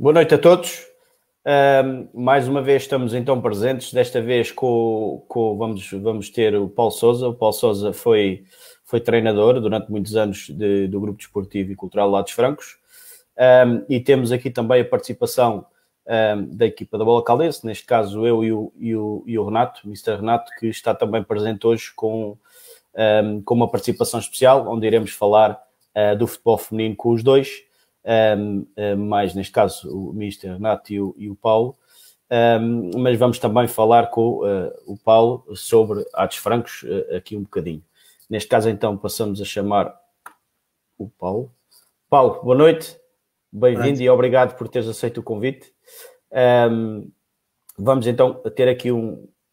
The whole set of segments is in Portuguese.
Boa noite a todos. Mais uma vez estamos então presentes, desta vez vamos ter o Paulo Sousa. O Paulo Sousa foi treinador durante muitos anos do Grupo Desportivo e Cultural Lados Francos. E temos aqui também a participação da equipa da Bola Caldense, neste caso eu e o Renato, Mr. Renato, que está também presente hoje com uma participação especial, onde iremos falar do futebol feminino com os dois. Mais neste caso o Mr. Renato e o Paulo, mas vamos também falar com o Paulo sobre Atos Francos aqui um bocadinho. Neste caso então passamos a chamar o Paulo. Paulo, boa noite, bem-vindo e obrigado por teres aceito o convite. Vamos então ter aqui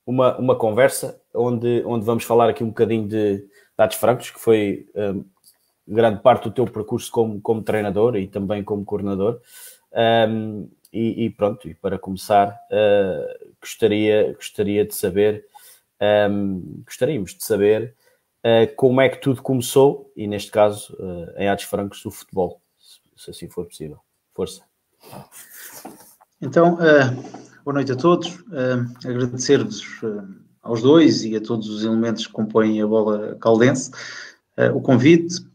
uma conversa onde vamos falar aqui um bocadinho de Atos Francos, que foi grande parte do teu percurso como treinador e também como coordenador. E pronto, e para começar, gostaríamos de saber como é que tudo começou, e neste caso, em Atos Francos, o futebol, se assim for possível. Força. Então, boa noite a todos. Agradecer-vos aos dois e a todos os elementos que compõem a Bola Caldense o convite.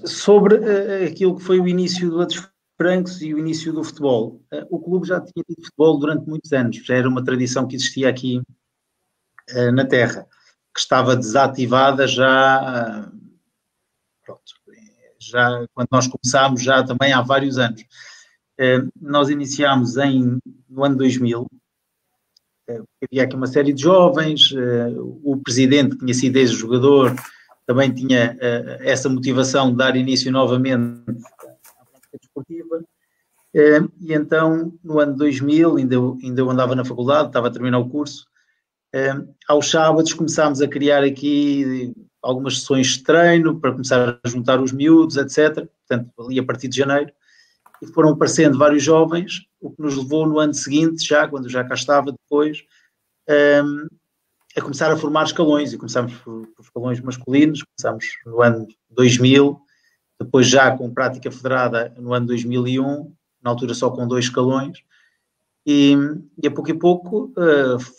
Sobre aquilo que foi o início do Atos Francos e o início do futebol. O clube já tinha tido futebol durante muitos anos, já era uma tradição que existia aqui na terra, que estava desativada já quando nós começámos, já também há vários anos. Nós iniciámos no ano 2000, havia aqui uma série de jovens, o presidente, que tinha sido ex-jogador, também tinha essa motivação de dar início novamente à prática desportiva. E então, no ano 2000, ainda eu andava na faculdade, estava a terminar o curso, aos sábados começámos a criar aqui algumas sessões de treino para começar a juntar os miúdos, etc. Portanto, ali a partir de janeiro. E foram aparecendo vários jovens, o que nos levou no ano seguinte, quando já cá estava depois, a começar a formar escalões, e começámos por escalões masculinos, começámos no ano 2000, depois já com prática federada no ano 2001, na altura só com 2 escalões, e a pouco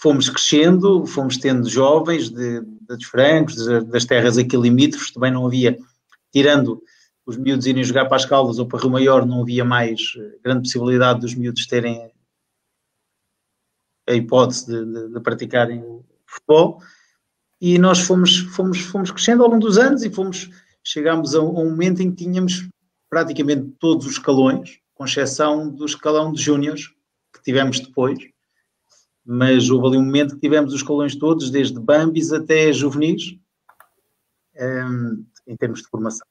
fomos crescendo, fomos tendo jovens de Francos, das terras aqui limítrofes, também não havia, tirando os miúdos irem jogar para as Caldas ou para Rio Maior, não havia mais grande possibilidade dos miúdos terem a hipótese de praticarem futebol, e nós fomos crescendo ao longo dos anos e chegámos a um momento em que tínhamos praticamente todos os escalões, com exceção do escalão de júniores que tivemos depois, mas houve ali um momento que tivemos os escalões todos, desde Bambis até juvenis, em termos de formação.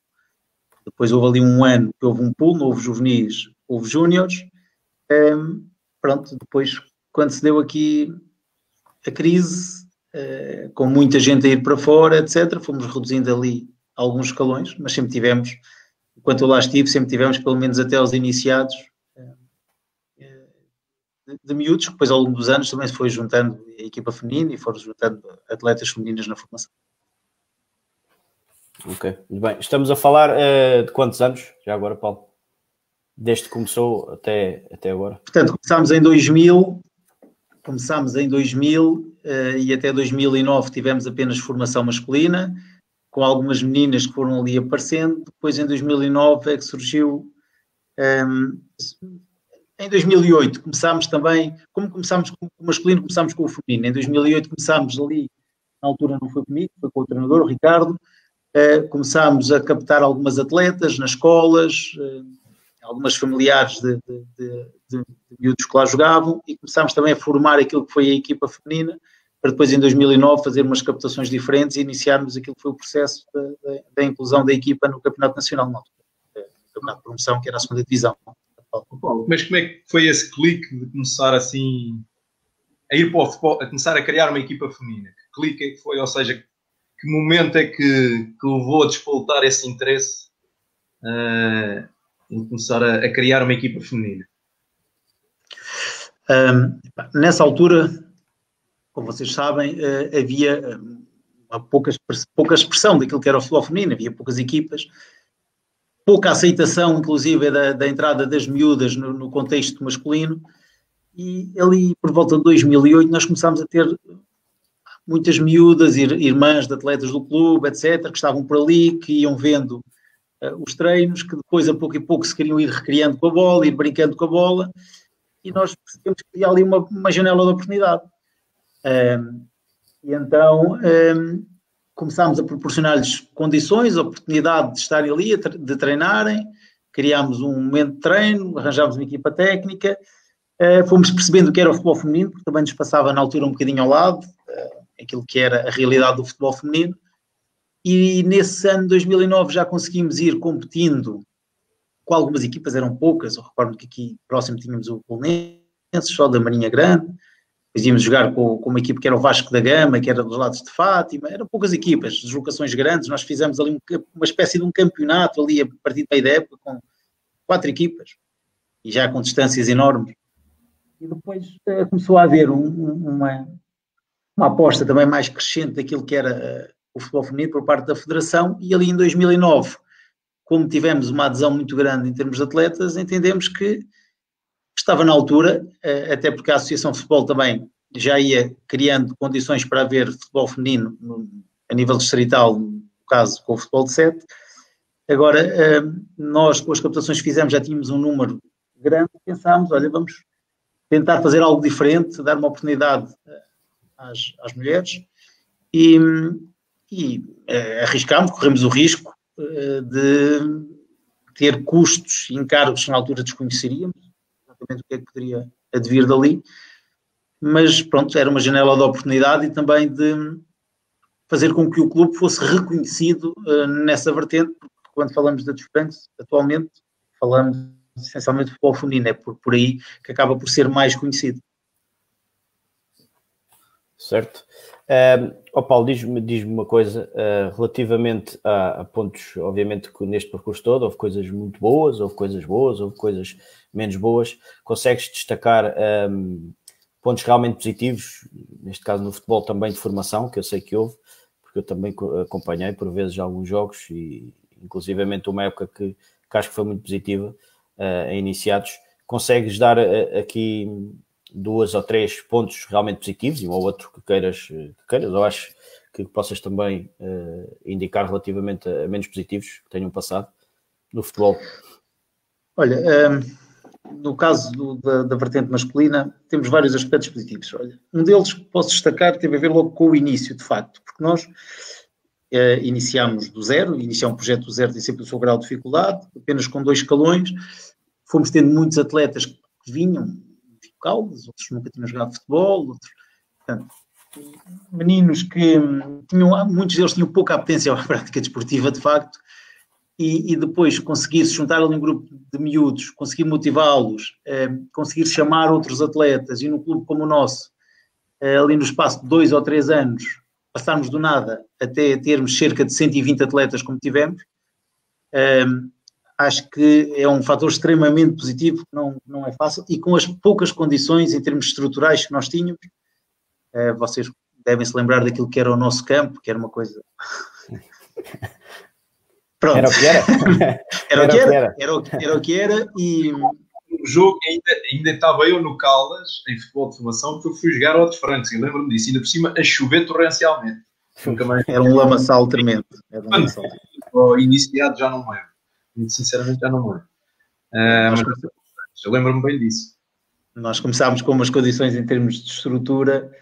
Depois houve ali um ano que houve um pulo, não houve juvenis, houve júniores. Pronto, depois, quando se deu aqui a crise, com muita gente a ir para fora, etc., fomos reduzindo ali alguns escalões, mas sempre tivemos, enquanto eu lá estive, sempre tivemos, pelo menos até aos iniciados, de miúdos, que depois ao longo dos anos também se foi juntando a equipa feminina e foram juntando atletas femininas na formação. Ok, muito bem. Estamos a falar de quantos anos, já agora, Paulo? Desde que começou até agora? Portanto, começámos em 2000 e até 2009 tivemos apenas formação masculina, com algumas meninas que foram ali aparecendo. Depois, em 2009, é que surgiu... em 2008 começámos também, como começámos com o masculino, começámos com o feminino. Em 2008 começámos ali, na altura não foi comigo, foi com o treinador, o Ricardo. Começámos a captar algumas atletas nas escolas, algumas familiares de miúdos que lá jogavam, e começámos também a formar aquilo que foi a equipa feminina, para depois em 2009 fazer umas captações diferentes e iniciarmos aquilo que foi o processo da inclusão da equipa no Campeonato Nacional, no Campeonato de Promoção, que era a segunda divisão. Mas como é que foi esse clique de começar assim a ir para o futebol, a começar a criar uma equipa feminina? Que clique é que foi? Ou seja, que momento é que levou a despoltar esse interesse em começar a criar uma equipa feminina? Nessa altura, como vocês sabem, havia uma pouca expressão daquilo que era o futebol feminino, havia poucas equipas. pouca aceitação, inclusive, da entrada das miúdas no contexto masculino, e ali, por volta de 2008, nós começámos a ter muitas miúdas, irmãs de atletas do clube, etc., que estavam por ali, que iam vendo os treinos, que depois, a pouco e pouco, se queriam ir recriando com a bola, ir brincando com a bola, e nós percebemos que havia ali uma janela de oportunidade. E então começámos a proporcionar-lhes condições, oportunidade de estarem ali, de treinarem, criámos um momento de treino, arranjámos uma equipa técnica, fomos percebendo o que era o futebol feminino, porque também nos passava na altura um bocadinho ao lado, aquilo que era a realidade do futebol feminino, e nesse ano, 2009, já conseguimos ir competindo com algumas equipas, eram poucas, eu recordo que aqui próximo tínhamos o Belenenses, só da Marinha Grande, depois íamos jogar com uma equipa que era o Vasco da Gama, que era dos lados de Fátima, eram poucas equipas, deslocações grandes, nós fizemos ali uma espécie de um campeonato ali a partir do meio da época com 4 equipas, e já com distâncias enormes. E depois começou a haver uma aposta também mais crescente daquilo que era o futebol feminino por parte da Federação, e ali em 2009, como tivemos uma adesão muito grande em termos de atletas, entendemos que estava na altura, até porque a Associação de Futebol também já ia criando condições para haver futebol feminino a nível distrital, no caso com o futebol de 7. Agora, nós com as captações que fizemos já tínhamos um número grande, pensámos, olha, vamos tentar fazer algo diferente, dar uma oportunidade às mulheres e arriscámos, corremos o risco de ter custos e encargos que na altura desconheceríamos, exatamente o que é que poderia advir dali, mas pronto, era uma janela de oportunidade e também de fazer com que o clube fosse reconhecido nessa vertente, porque quando falamos da Desfranques, atualmente falamos essencialmente de futebol feminino, é por aí que acaba por ser mais conhecido. Certo. Paulo, diz-me uma coisa, relativamente a pontos, obviamente que neste percurso todo houve coisas muito boas, houve coisas menos boas. Consegues destacar pontos realmente positivos, neste caso no futebol também de formação, que eu sei que houve, porque eu também acompanhei por vezes alguns jogos e inclusivamente uma época que acho que foi muito positiva em iniciados. Consegues dar aqui 2 ou 3 pontos realmente positivos e um ou outro que queiras, ou acho que possas também indicar relativamente a menos positivos que tenham passado no futebol? Olha, no caso da vertente masculina, temos vários aspectos positivos. Olha, um deles que posso destacar teve a ver logo com o início, de facto, porque nós iniciámos do zero, iniciar um projeto do zero tem sempre o seu grau de dificuldade, apenas com 2 escalões, fomos tendo muitos atletas que vinham locais, outros nunca tinham jogado futebol, outros, portanto, meninos que muitos deles tinham pouca apetência à prática desportiva, de facto, e depois conseguir se juntar ali um grupo de miúdos, conseguir motivá-los, conseguir chamar outros atletas, e num clube como o nosso, ali no espaço de 2 ou 3 anos, passarmos do nada até termos cerca de 120 atletas como tivemos, acho que é um fator extremamente positivo, que não é fácil, e com as poucas condições em termos estruturais que nós tínhamos, vocês devem se lembrar daquilo que era o nosso campo, que era uma coisa... Pronto. Era o que era? Era o que era, e... O jogo ainda estava eu no Caldas, em futebol de formação, porque eu fui jogar ao Desfranques, e lembro-me disso, ainda por cima a chover torrencialmente. Era um lamaçal tremendo. Iniciado já não lembro. Sinceramente já não lembro. Mas eu lembro-me bem disso. Nós começámos com umas condições em termos de estrutura,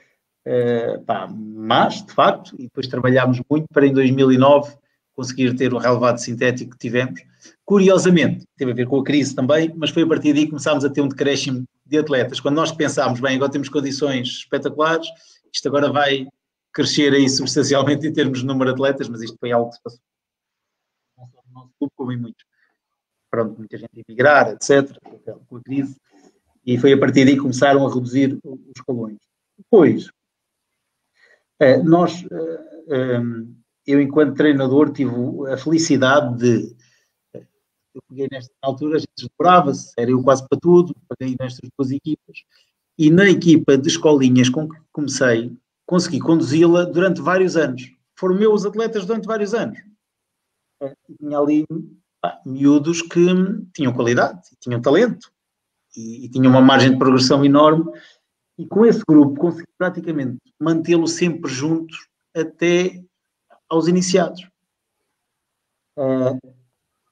mas, de facto, e depois trabalhámos muito para em 2009 conseguir ter o relevado sintético que tivemos. Curiosamente, teve a ver com a crise também, mas foi a partir daí que começámos a ter um decréscimo de atletas. Quando nós pensámos, bem, agora temos condições espetaculares, isto agora vai crescer aí substancialmente em termos de número de atletas, mas isto foi algo que se passou não só no nosso clube, como em muitos. Pronto, muita gente a emigrar, etc., com a crise, e foi a partir daí que começaram a reduzir os escalões. Depois, eu enquanto treinador tive a felicidade de, eu peguei nesta altura, a gente desdobrava-se, era eu quase para tudo, peguei nestas 2 equipas, e na equipa de escolinhas com que comecei, consegui conduzi-la durante vários anos. Foram meus atletas durante vários anos. Tinha ali miúdos que tinham qualidade, tinham talento e tinham uma margem de progressão enorme, e com esse grupo consegui praticamente mantê-lo sempre juntos até aos iniciados.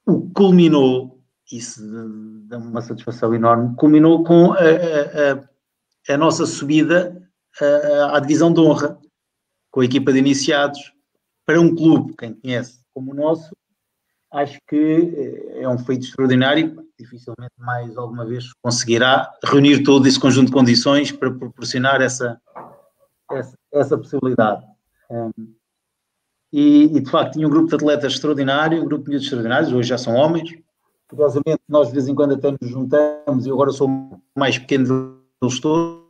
O que culminou, isso dá-me uma satisfação enorme, culminou com a nossa subida à divisão de honra, com a equipa de iniciados, para um clube, quem conhece como o nosso, acho que é um feito extraordinário. Dificilmente mais alguma vez conseguirá reunir todo esse conjunto de condições para proporcionar essa possibilidade. E, de facto, tinha um grupo de atletas extraordinário, um grupo de miúdos extraordinários, hoje já são homens. Curiosamente, nós de vez em quando até nos juntamos, e eu agora sou o mais pequeno deles todos.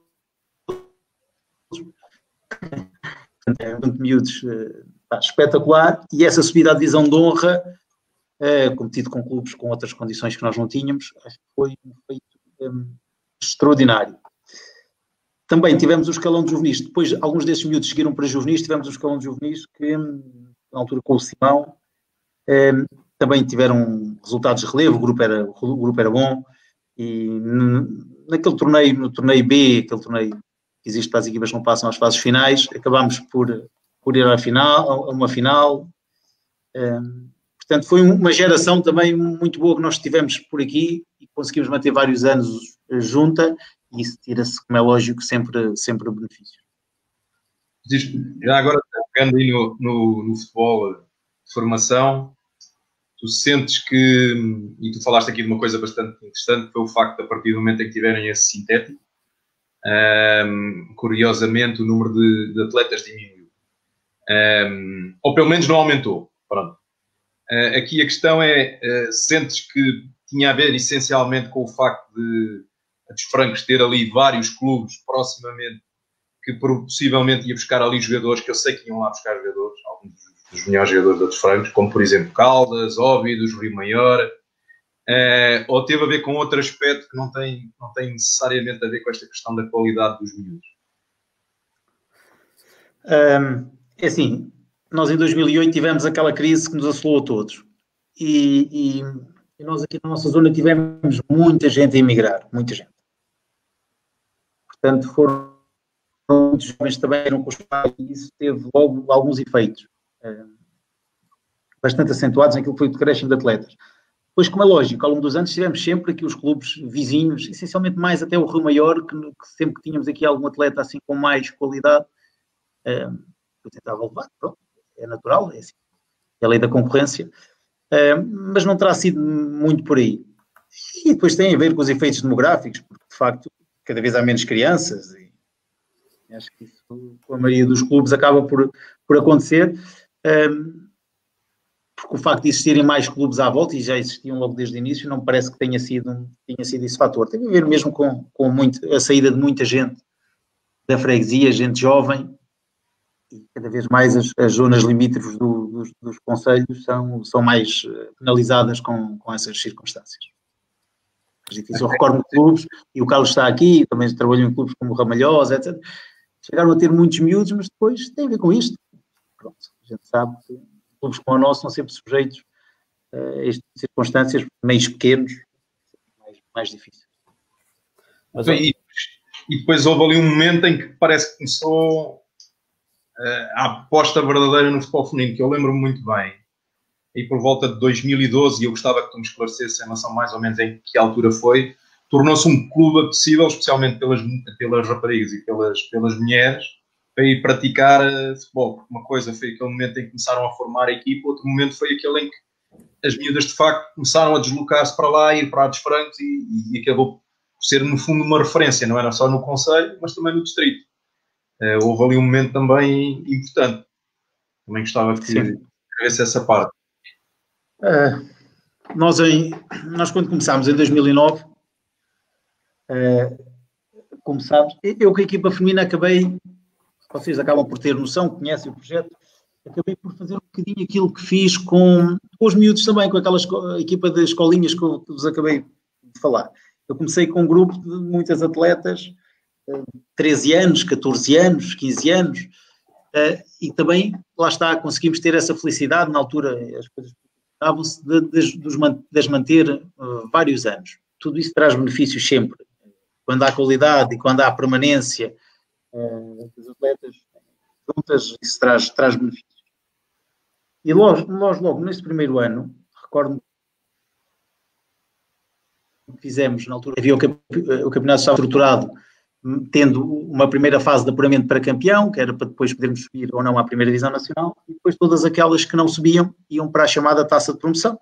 É um grupo de miúdos espetacular, e essa subida à divisão de honra, competido com clubes com outras condições que nós não tínhamos, acho que foi um feito extraordinário. Também tivemos o escalão de juvenis. Depois, alguns desses miúdos seguiram para juvenis. Tivemos o escalão de juvenis que, na altura com o Simão, também tiveram resultados de relevo. O grupo era bom. E naquele torneio, no torneio B, aquele torneio que existe para as equipas que não passam às fases finais, acabámos por ir a uma final. Portanto, foi uma geração também muito boa que nós tivemos por aqui e conseguimos manter vários anos junta. E isso tira-se, como é lógico, sempre benefício. Já agora, pegando aí no futebol de formação, tu sentes que, e tu falaste aqui de uma coisa bastante interessante, foi o facto de, a partir do momento em que tiverem esse sintético, curiosamente o número de atletas diminuiu. Ou pelo menos não aumentou. Pronto. Aqui a questão é, sentes que tinha a ver essencialmente com o facto de dos francos ter ali vários clubes proximamente que possivelmente ia buscar ali jogadores, que eu sei que iam lá buscar jogadores, alguns dos melhores jogadores dos francos, como por exemplo Caldas, Óbidos, Rio Maior, ou teve a ver com outro aspecto que não tem necessariamente a ver com esta questão da qualidade dos miúdos? É assim, nós em 2008 tivemos aquela crise que nos assolou a todos e nós aqui na nossa zona tivemos muita gente a emigrar, muita gente. Portanto, foram muitos jovens também eram com os pais e isso teve logo alguns efeitos bastante acentuados naquilo que foi o decréscimo de atletas. Depois, como é lógico, ao longo dos anos tivemos sempre aqui os clubes vizinhos, essencialmente mais até o Rio Maior, que sempre que tínhamos aqui algum atleta assim com mais qualidade, eu tentava levar, pronto, é natural, é assim, é a lei da concorrência, mas não terá sido muito por aí. E depois tem a ver com os efeitos demográficos, porque de facto cada vez há menos crianças e acho que isso com a maioria dos clubes acaba por acontecer, porque o facto de existirem mais clubes à volta, e já existiam logo desde o início, não me parece que tenha sido esse fator. Tem a ver mesmo com a saída de muita gente da freguesia, gente jovem, e cada vez mais as zonas limítrofes dos concelhos são mais penalizadas com essas circunstâncias. Eu recordo de clubes, e o Carlos está aqui, também trabalhou em clubes como o Ramalhosa, etc. Chegaram a ter muitos miúdos, mas depois tem a ver com isto. Pronto, a gente sabe que clubes como o nosso são sempre sujeitos a estas circunstâncias, meios pequenos, mais difíceis. Mas, e depois houve ali um momento em que parece que começou a aposta verdadeira no futebol feminino, que eu lembro-me muito bem. E por volta de 2012, e eu gostava que tu me esclarecesse em relação mais ou menos em que altura foi, tornou-se um clube acessível, especialmente pelas raparigas e pelas mulheres, para ir praticar futebol. Porque uma coisa foi aquele momento em que começaram a formar a equipa, outro momento foi aquele em que as miúdas de facto começaram a deslocar-se para lá, ir para a dos francos e acabou por ser no fundo uma referência, não era só no concelho, mas também no distrito. Houve ali um momento também importante. Também gostava que escrevesse essa parte. Nós quando começámos em 2009, começámos, eu com a equipa feminina acabei, vocês acabam por ter noção, conhecem o projeto, acabei por fazer um bocadinho aquilo que fiz com os miúdos também, com aquela equipa de escolinhas que eu vos acabei de falar. Eu comecei com um grupo de muitas atletas, 13 anos, 14 anos, 15 anos, e também, lá está, conseguimos ter essa felicidade, na altura as coisas davam-se de as manter vários anos. Tudo isso traz benefícios sempre. Quando há qualidade e quando há permanência dos atletas juntas, isso traz benefícios. E nós logo nesse primeiro ano, recordo-me que fizemos, na altura havia o campeonato estava estruturado, tendo uma primeira fase de apuramento para campeão, que era para depois podermos subir ou não à primeira divisão nacional, e depois todas aquelas que não subiam iam para a chamada taça de promoção,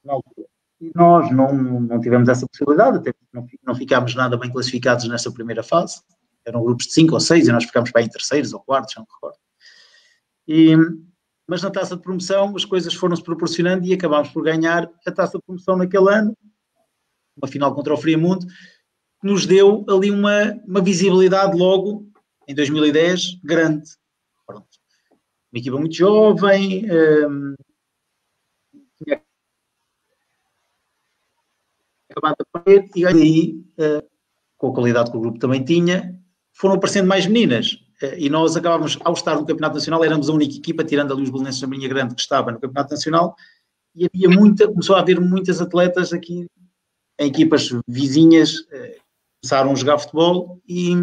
na altura. E nós não tivemos essa possibilidade, até porque não ficámos nada bem classificados nessa primeira fase, eram grupos de 5 ou 6 e nós ficámos para aí em terceiros ou quartos, não me recordo. Mas na taça de promoção as coisas foram-se proporcionando e acabámos por ganhar a taça de promoção naquele ano, uma final contra o Friamundo, que nos deu ali uma visibilidade logo, em 2010, grande. Pronto. Uma equipa muito jovem, tinha acabado de aparecer, e aí, com a qualidade que o grupo também tinha, foram aparecendo mais meninas. E nós acabávamos, ao estar no Campeonato Nacional, éramos a única equipa, tirando ali os Belenenses da Marinha Grande, que estava no Campeonato Nacional, e começou a haver muitas atletas aqui, em equipas vizinhas, começaram a jogar futebol e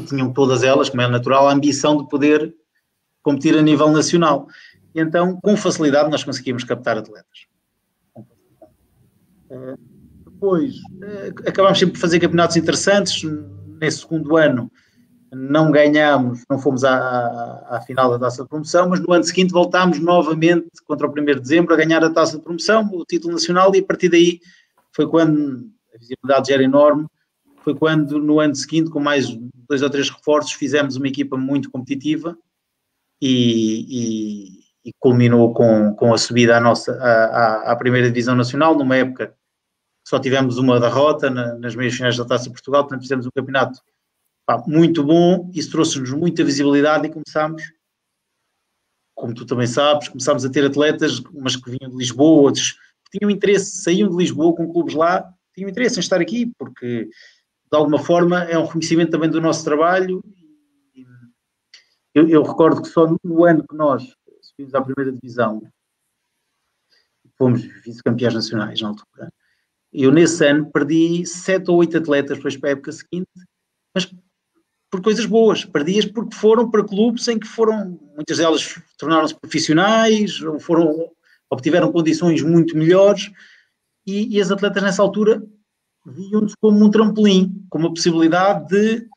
tinham todas elas, como é natural, a ambição de poder competir a nível nacional. E então, com facilidade, nós conseguimos captar atletas. Depois, acabámos sempre por fazer campeonatos interessantes. Nesse segundo ano, não ganhámos, não fomos à final da taça de promoção, mas no ano seguinte voltámos novamente, contra o 1º de dezembro, a ganhar a taça de promoção, o título nacional, e a partir daí foi quando a visibilidade já era enorme, foi quando no ano seguinte, com mais 2 ou 3 reforços, fizemos uma equipa muito competitiva e culminou com a subida à primeira divisão nacional, numa época que só tivemos uma derrota nas meias finais da Taça de Portugal, portanto fizemos um campeonato muito bom, isso trouxe-nos muita visibilidade e começámos, como tu também sabes, começámos a ter atletas, umas que vinham de Lisboa, outros que tinham interesse, saíam de Lisboa com clubes lá, tinham interesse em estar aqui, porque de alguma forma é um reconhecimento também do nosso trabalho. Eu recordo que só no ano que nós subimos à primeira divisão, fomos vice-campeões nacionais na altura, eu nesse ano perdi 7 ou 8 atletas depois para a época seguinte, mas por coisas boas, perdi-as porque foram para clubes em que muitas delas tornaram-se profissionais, ou obtiveram condições muito melhores, e as atletas nessa altura viam-nos como um trampolim, como a possibilidade de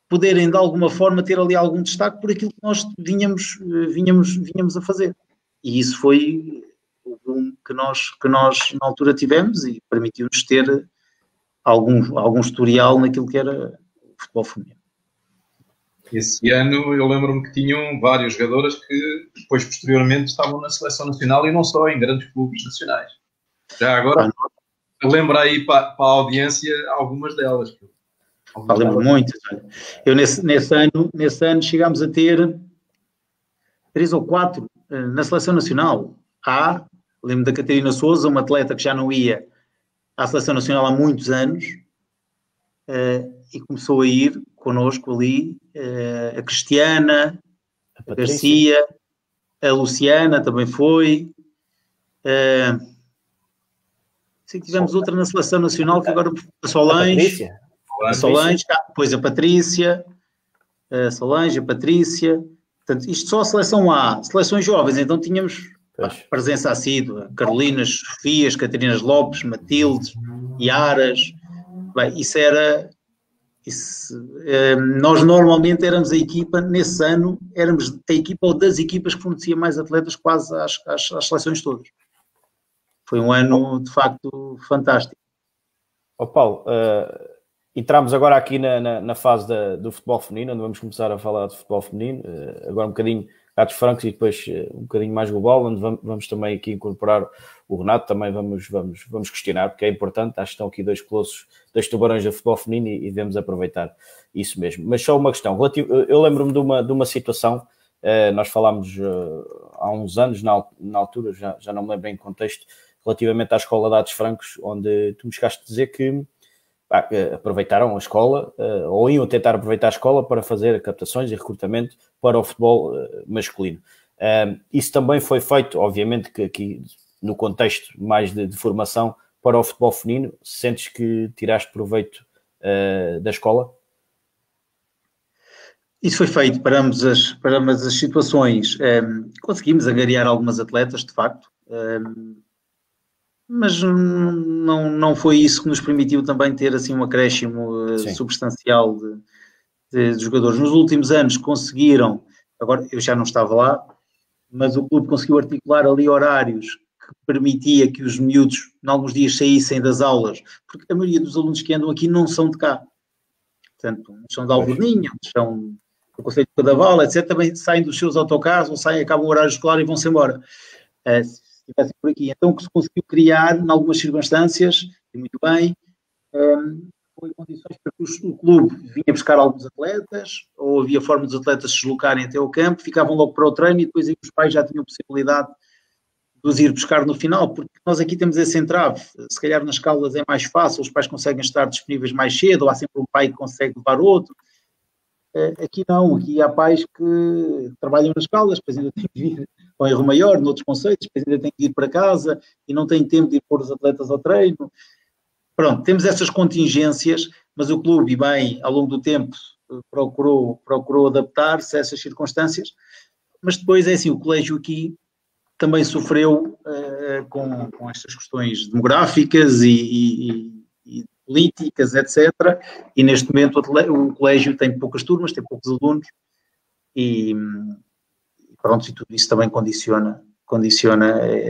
poderem de alguma forma ter ali algum destaque por aquilo que nós vinhamos a fazer. E isso foi o boom que nós na altura tivemos e permitiu-nos ter algum historial naquilo que era o futebol feminino. Esse ano eu lembro-me que tinham várias jogadoras que depois posteriormente estavam na seleção nacional e não só em grandes clubes nacionais. Já agora lembra aí para a audiência algumas delas. Lembro muito. Eu nesse ano chegámos a ter 3 ou 4 na seleção nacional. Lembro da Catarina Souza, uma atleta que já não ia à seleção nacional há muitos anos, e começou a ir connosco ali, a Cristiana, a Garcia, a Luciana também foi. Sei que tivemos outra na seleção nacional, que agora a Solange. A Solange, depois a Patrícia, a Solange, a Patrícia. Portanto, isto só a seleção A. Seleções jovens, então tínhamos presença assídua. Carolinas, Sofias, Catarinas Lopes, Matildes, Iaras. Bem, nós normalmente éramos a equipa, nesse ano, éramos a equipa ou das equipas que fornecia mais atletas quase às seleções todas. Foi um ano, de facto, fantástico. Paulo, entramos agora aqui na fase do futebol feminino, onde vamos começar a falar de futebol feminino, agora um bocadinho Gatos Francos e depois um bocadinho mais global, onde vamos também aqui incorporar o Renato, também vamos questionar, porque é importante, acho que estão aqui 2 colossos, 2 tubarões do futebol feminino e devemos aproveitar isso mesmo. Mas só uma questão, eu lembro-me de uma situação, nós falámos há uns anos, na altura, já não me lembro em contexto, relativamente à Escola de Atos Francos, onde tu me chegaste a dizer que aproveitaram a escola, ou iam tentar aproveitar a escola para fazer captações e recrutamento para o futebol masculino. Isso também foi feito, obviamente que aqui no contexto mais de formação para o futebol feminino? Sentes que tiraste proveito da escola? Isso foi feito para ambas as situações. Conseguimos angariar algumas atletas, de facto, mas não foi isso que nos permitiu também ter assim um acréscimo substancial de jogadores. Nos últimos anos conseguiram, agora eu já não estava lá, mas o clube conseguiu articular ali horários que permitia que os miúdos, em alguns dias, saíssem das aulas, porque a maioria dos alunos que andam aqui não são de cá. Portanto, uns são de Alvorninha, outros são do Conselho de Cadaval, etc. Também saem dos seus autocarros, ou saem, acabam o horário escolar e vão-se embora. Se estivessem por aqui. Então, o que se conseguiu criar, em algumas circunstâncias, e muito bem, foi condições para que o clube vinha buscar alguns atletas, ou havia forma dos atletas se deslocarem até ao campo, ficavam logo para o treino e depois aí os pais já tinham possibilidade de os ir buscar no final, porque nós aqui temos esse entrave. Se calhar nas Caldas é mais fácil, os pais conseguem estar disponíveis mais cedo, ou há sempre um pai que consegue levar outro. Aqui não, aqui há pais que trabalham nas Caldas, depois ainda têm que vir ao Erro Maior, noutros conceitos, depois ainda têm que ir para casa e não têm tempo de ir pôr os atletas ao treino. Pronto, temos essas contingências, mas o clube, e bem, ao longo do tempo, procurou adaptar-se a essas circunstâncias, mas depois é assim, o colégio aqui também sofreu com estas questões demográficas e políticas, etc. E neste momento o colégio tem poucas turmas, tem poucos alunos e pronto, e tudo isso também condiciona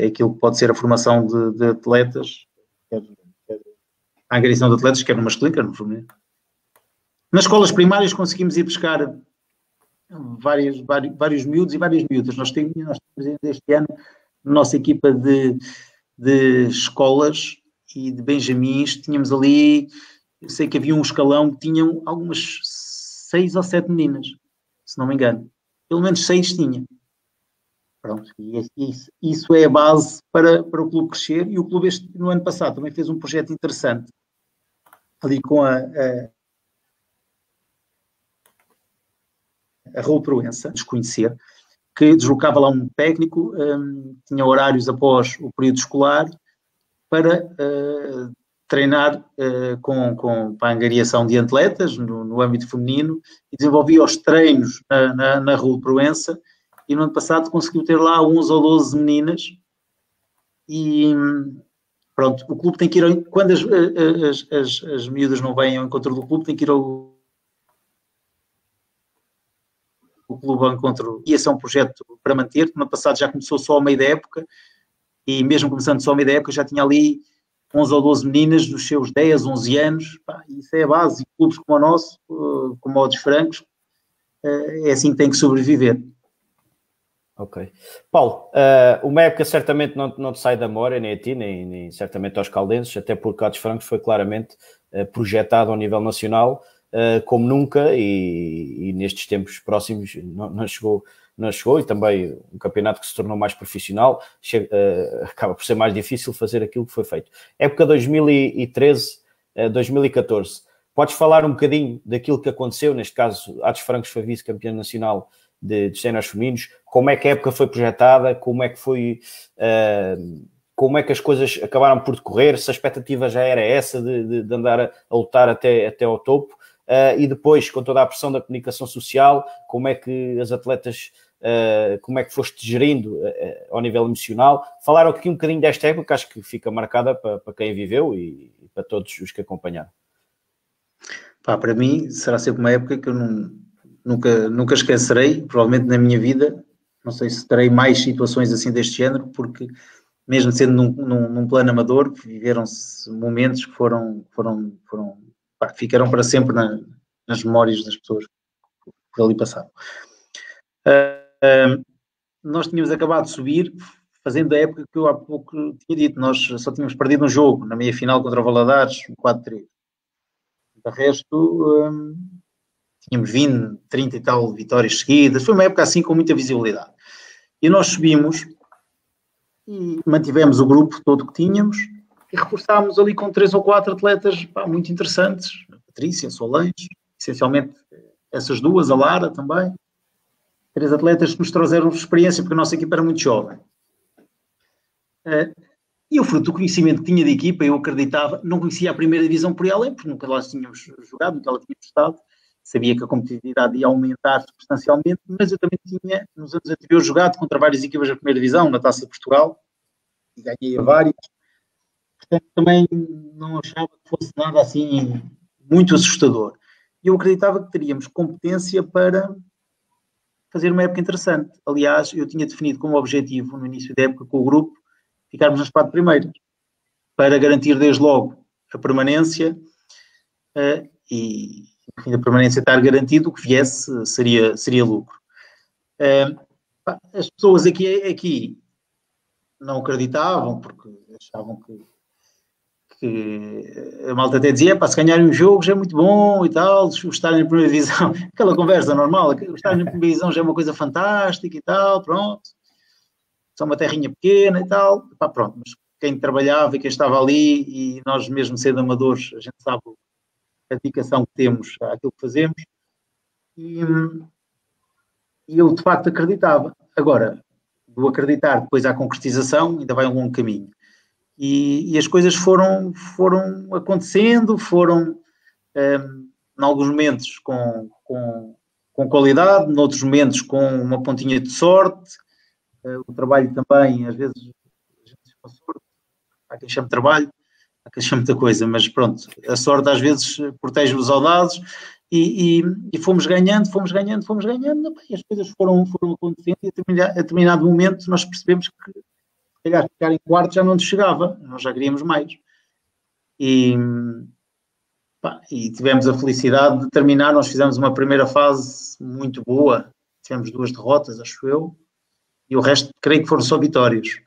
aquilo que pode ser a formação de atletas, a angariação de atletas, quer no masculino, quer no feminino. Nas escolas primárias conseguimos ir buscar vários miúdos e várias miúdas. Nós temos este ano, na nossa equipa de escolas e de benjamins, tínhamos ali, eu sei que havia um escalão que tinham algumas 6 ou 7 meninas, se não me engano. Pelo menos 6 tinha. Pronto, e isso é a base para o clube crescer, e o clube no ano passado também fez um projeto interessante, ali com a Raul Proença, desconhecer, que deslocava lá um técnico, tinha horários após o período escolar, para treinar para a angariação de atletas no âmbito feminino, e desenvolvia os treinos na Raul Proença, e no ano passado conseguiu ter lá 11 ou 12 meninas, e pronto, o clube tem que ir, quando as miúdas não vêm ao encontro do clube, tem que ir o clube ao encontro, e esse é um projeto para manter. No ano passado já começou só ao meio da época, e mesmo começando só ao meio da época já tinha ali 11 ou 12 meninas dos seus 10, 11 anos, isso é a base, e clubes como o nosso, como o dos Francos, é assim que tem que sobreviver. Ok. Paulo, uma época certamente não te sai da memória, nem a ti, nem certamente aos caldenses, até porque a dos Francos foi claramente projetado ao nível nacional, como nunca, e nestes tempos próximos não chegou, e também um campeonato que se tornou mais profissional, acaba por ser mais difícil fazer aquilo que foi feito. Época 2013, 2014, podes falar um bocadinho daquilo que aconteceu? Neste caso, a dos Francos foi vice-campeã nacional de séniores femininos. Como é que a época foi projetada? Como é que as coisas acabaram por decorrer? Se a expectativa já era essa de andar a lutar até ao topo? E depois, com toda a pressão da comunicação social, como é que as atletas, como é que foste gerindo ao nível emocional? Falar aqui um bocadinho desta época, que acho que fica marcada para quem viveu e para todos os que acompanharam. Para mim será sempre uma época que eu nunca esquecerei, provavelmente na minha vida. Não sei se terei mais situações assim deste género, porque mesmo sendo num plano amador, viveram-se momentos que ficaram para sempre nas memórias das pessoas que por ali passaram. Nós tínhamos acabado de subir, fazendo a época que eu há pouco tinha dito. Nós só tínhamos perdido um jogo na meia-final contra o Valadares, 4-3. De resto, tínhamos 20, 30 e tal vitórias seguidas. Foi uma época assim com muita visibilidade. E nós subimos e mantivemos o grupo todo que tínhamos e reforçámos ali com 3 ou 4 atletas muito interessantes. A Patrícia, a Solange, essencialmente essas duas, a Lara também. 3 atletas que nos trouxeram experiência, porque a nossa equipa era muito jovem. E o fruto do conhecimento que tinha de equipa, eu acreditava, não conhecia a primeira divisão por ela, porque nunca lá tínhamos jogado, nunca lá tínhamos estado, sabia que a competitividade ia aumentar substancialmente, mas eu também tinha, nos anos anteriores, jogado contra várias equipas da primeira divisão, na Taça de Portugal, e ganhei a várias. Portanto, também não achava que fosse nada assim muito assustador. E eu acreditava que teríamos competência para fazer uma época interessante. Aliás, eu tinha definido como objetivo, no início da época, com o grupo, ficarmos nas 4 primeiras, para garantir desde logo a permanência e, no fim da permanência estar garantido, o que viesse seria lucro. As pessoas aqui não acreditavam, porque achavam que a malta até dizia, se ganharem um jogo já é muito bom e tal, o estarem na primeira divisão, aquela conversa normal, o estarem na primeira divisão já é uma coisa fantástica e tal, pronto, são uma terrinha pequena e tal, pronto, mas quem trabalhava e quem estava ali, e nós mesmo sendo amadores, a gente sabe a dedicação que temos àquilo que fazemos, e eu de facto acreditava. Agora, do acreditar depois à concretização, ainda vai um longo caminho. E as coisas foram acontecendo, em alguns momentos com qualidade, noutros momentos com uma pontinha de sorte. O trabalho também, às vezes, a gente com sorte, há quem chame de trabalho, há quem chame de coisa, mas pronto, a sorte às vezes protege os audaces e fomos ganhando, e as coisas foram acontecendo e a determinado momento nós percebemos que ficar em quarto já não nos chegava, nós já queríamos mais. E tivemos a felicidade de terminar, nós fizemos uma primeira fase muito boa, tivemos 2 derrotas, acho eu, e o resto creio que foram só vitórias.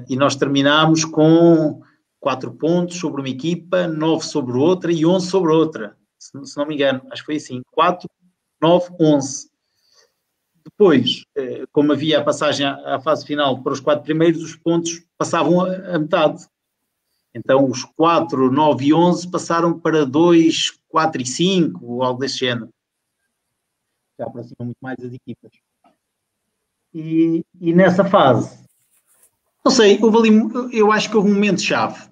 E nós terminámos com 4 pontos sobre uma equipa, 9 sobre outra e 11 sobre outra, se não me engano, acho que foi assim, 4, 9, 11. Depois, como havia a passagem à fase final para os 4 primeiros, os pontos passavam a metade. Então, os 4, 9 e 11 passaram para 2, 4 e 5, ou algo desse género. Já aproximam muito mais as equipas. E nessa fase, não sei, eu acho que houve um momento-chave.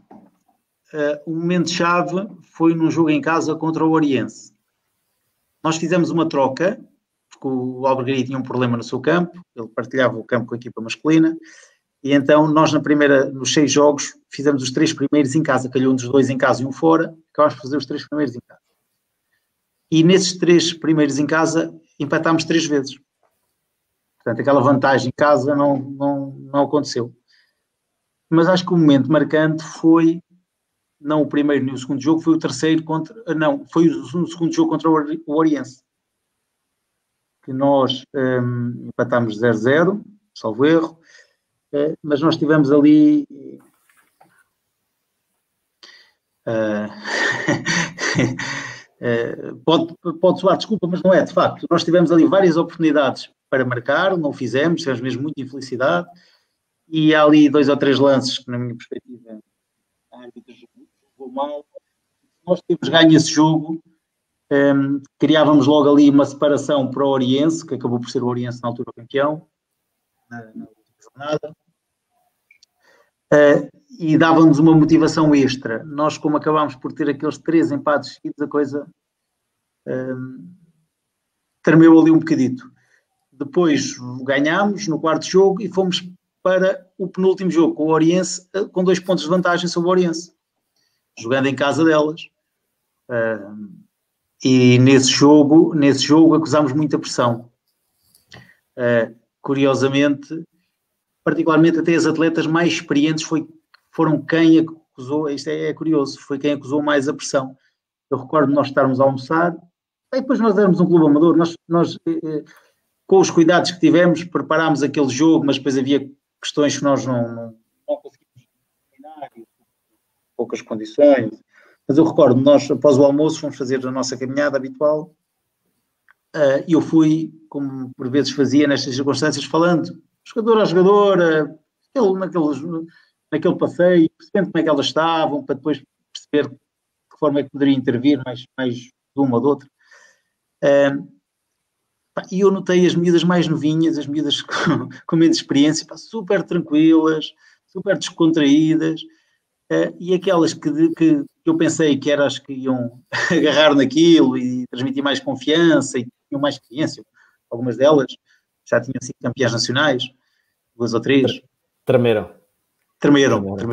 O momento-chave foi num jogo em casa contra o Oriense. Nós fizemos uma troca, porque o Albergaria tinha um problema no seu campo, ele partilhava o campo com a equipa masculina, e então nós nos 6 jogos fizemos os 3 primeiros em casa, calhou-nos 2 em casa e um fora, acabámos de fazer os 3 primeiros em casa. E nesses 3 primeiros em casa empatámos 3 vezes. Portanto, aquela vantagem em casa não aconteceu. Mas acho que o momento marcante foi, não o primeiro nem o segundo jogo, foi o terceiro foi o segundo jogo contra o Oriense. Que nós empatámos 0-0, salvo erro, mas nós tivemos ali pode soar desculpa, mas não é, de facto, nós tivemos ali várias oportunidades para marcar, não o fizemos, tivemos mesmo muita infelicidade, e há ali 2 ou 3 lances que, na minha perspectiva, a árbitra jogou mal. Nós temos ganho esse jogo, criávamos logo ali uma separação para o Oriense, que acabou por ser o Oriense na altura campeão, na última jornada, e dava-nos uma motivação extra. Nós, como acabámos por ter aqueles 3 empates seguidos, a coisa tremeu ali um bocadito. Depois ganhámos no 4º jogo e fomos para o penúltimo jogo com o Oriense, com 2 pontos de vantagem sobre o Oriense, jogando em casa delas. E nesse jogo acusámos muita pressão. Curiosamente, particularmente até as atletas mais experientes foram quem acusou, isto é curioso, foi quem acusou mais a pressão. Eu recordo de nós estarmos a almoçar, e depois nós éramos um clube amador, nós com os cuidados que tivemos, preparámos aquele jogo, mas depois havia questões que nós não conseguimos terminar, poucas condições. Mas eu recordo, nós após o almoço fomos fazer a nossa caminhada habitual, e eu fui, como por vezes fazia nestas circunstâncias, falando jogador a jogador, naquele passeio, percebendo como é que elas estavam, para depois perceber de que forma é que poderia intervir mais de uma ou de outra. E eu notei as miúdas mais novinhas, as miúdas com menos experiência, super tranquilas, super descontraídas, e aquelas que eu pensei que eram as que iam agarrar naquilo e transmitir mais confiança e tinham mais experiência. Algumas delas já tinham sido campeãs nacionais, 2 ou 3. Tremeram muito.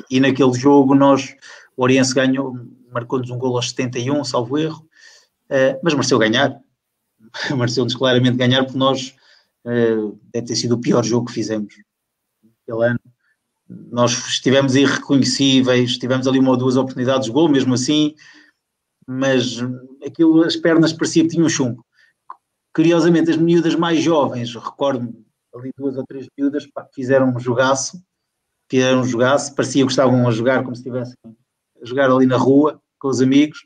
E naquele jogo o Oriense ganhou, marcou-nos um golo aos 71, salvo erro, mas mereceu ganhar. Mereceu-nos claramente ganhar, porque nós deve ter sido o pior jogo que fizemos aquele ano. Nós estivemos irreconhecíveis, tivemos ali 1 ou 2 oportunidades de gol, mesmo assim, mas aquilo, as pernas parecia que tinham chumbo. Curiosamente, as miúdas mais jovens, recordo-me ali 2 ou 3 miúdas, fizeram um jogaço, parecia que estavam a jogar como se estivessem a jogar ali na rua, com os amigos.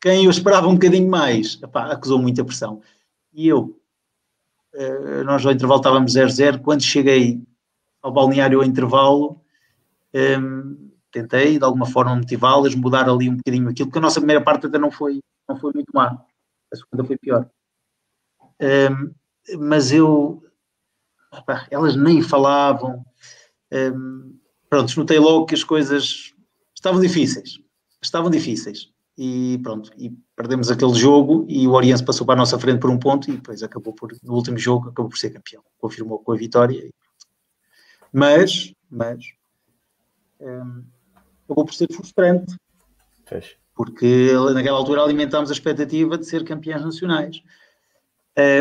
Quem eu esperava um bocadinho mais, acusou muita pressão. E nós ao intervalo estávamos 0-0, quando cheguei ao balneário ao intervalo, tentei de alguma forma motivá-las, mudar ali um bocadinho aquilo, porque a nossa primeira parte até não foi muito má, a segunda foi pior. Mas elas nem falavam, pronto, notei logo que as coisas estavam difíceis, e pronto, e perdemos aquele jogo e o Oriense passou para a nossa frente por 1 ponto e depois no último jogo acabou por ser campeão, confirmou com a vitória, mas acabou por ser frustrante, porque naquela altura alimentámos a expectativa de ser campeões nacionais.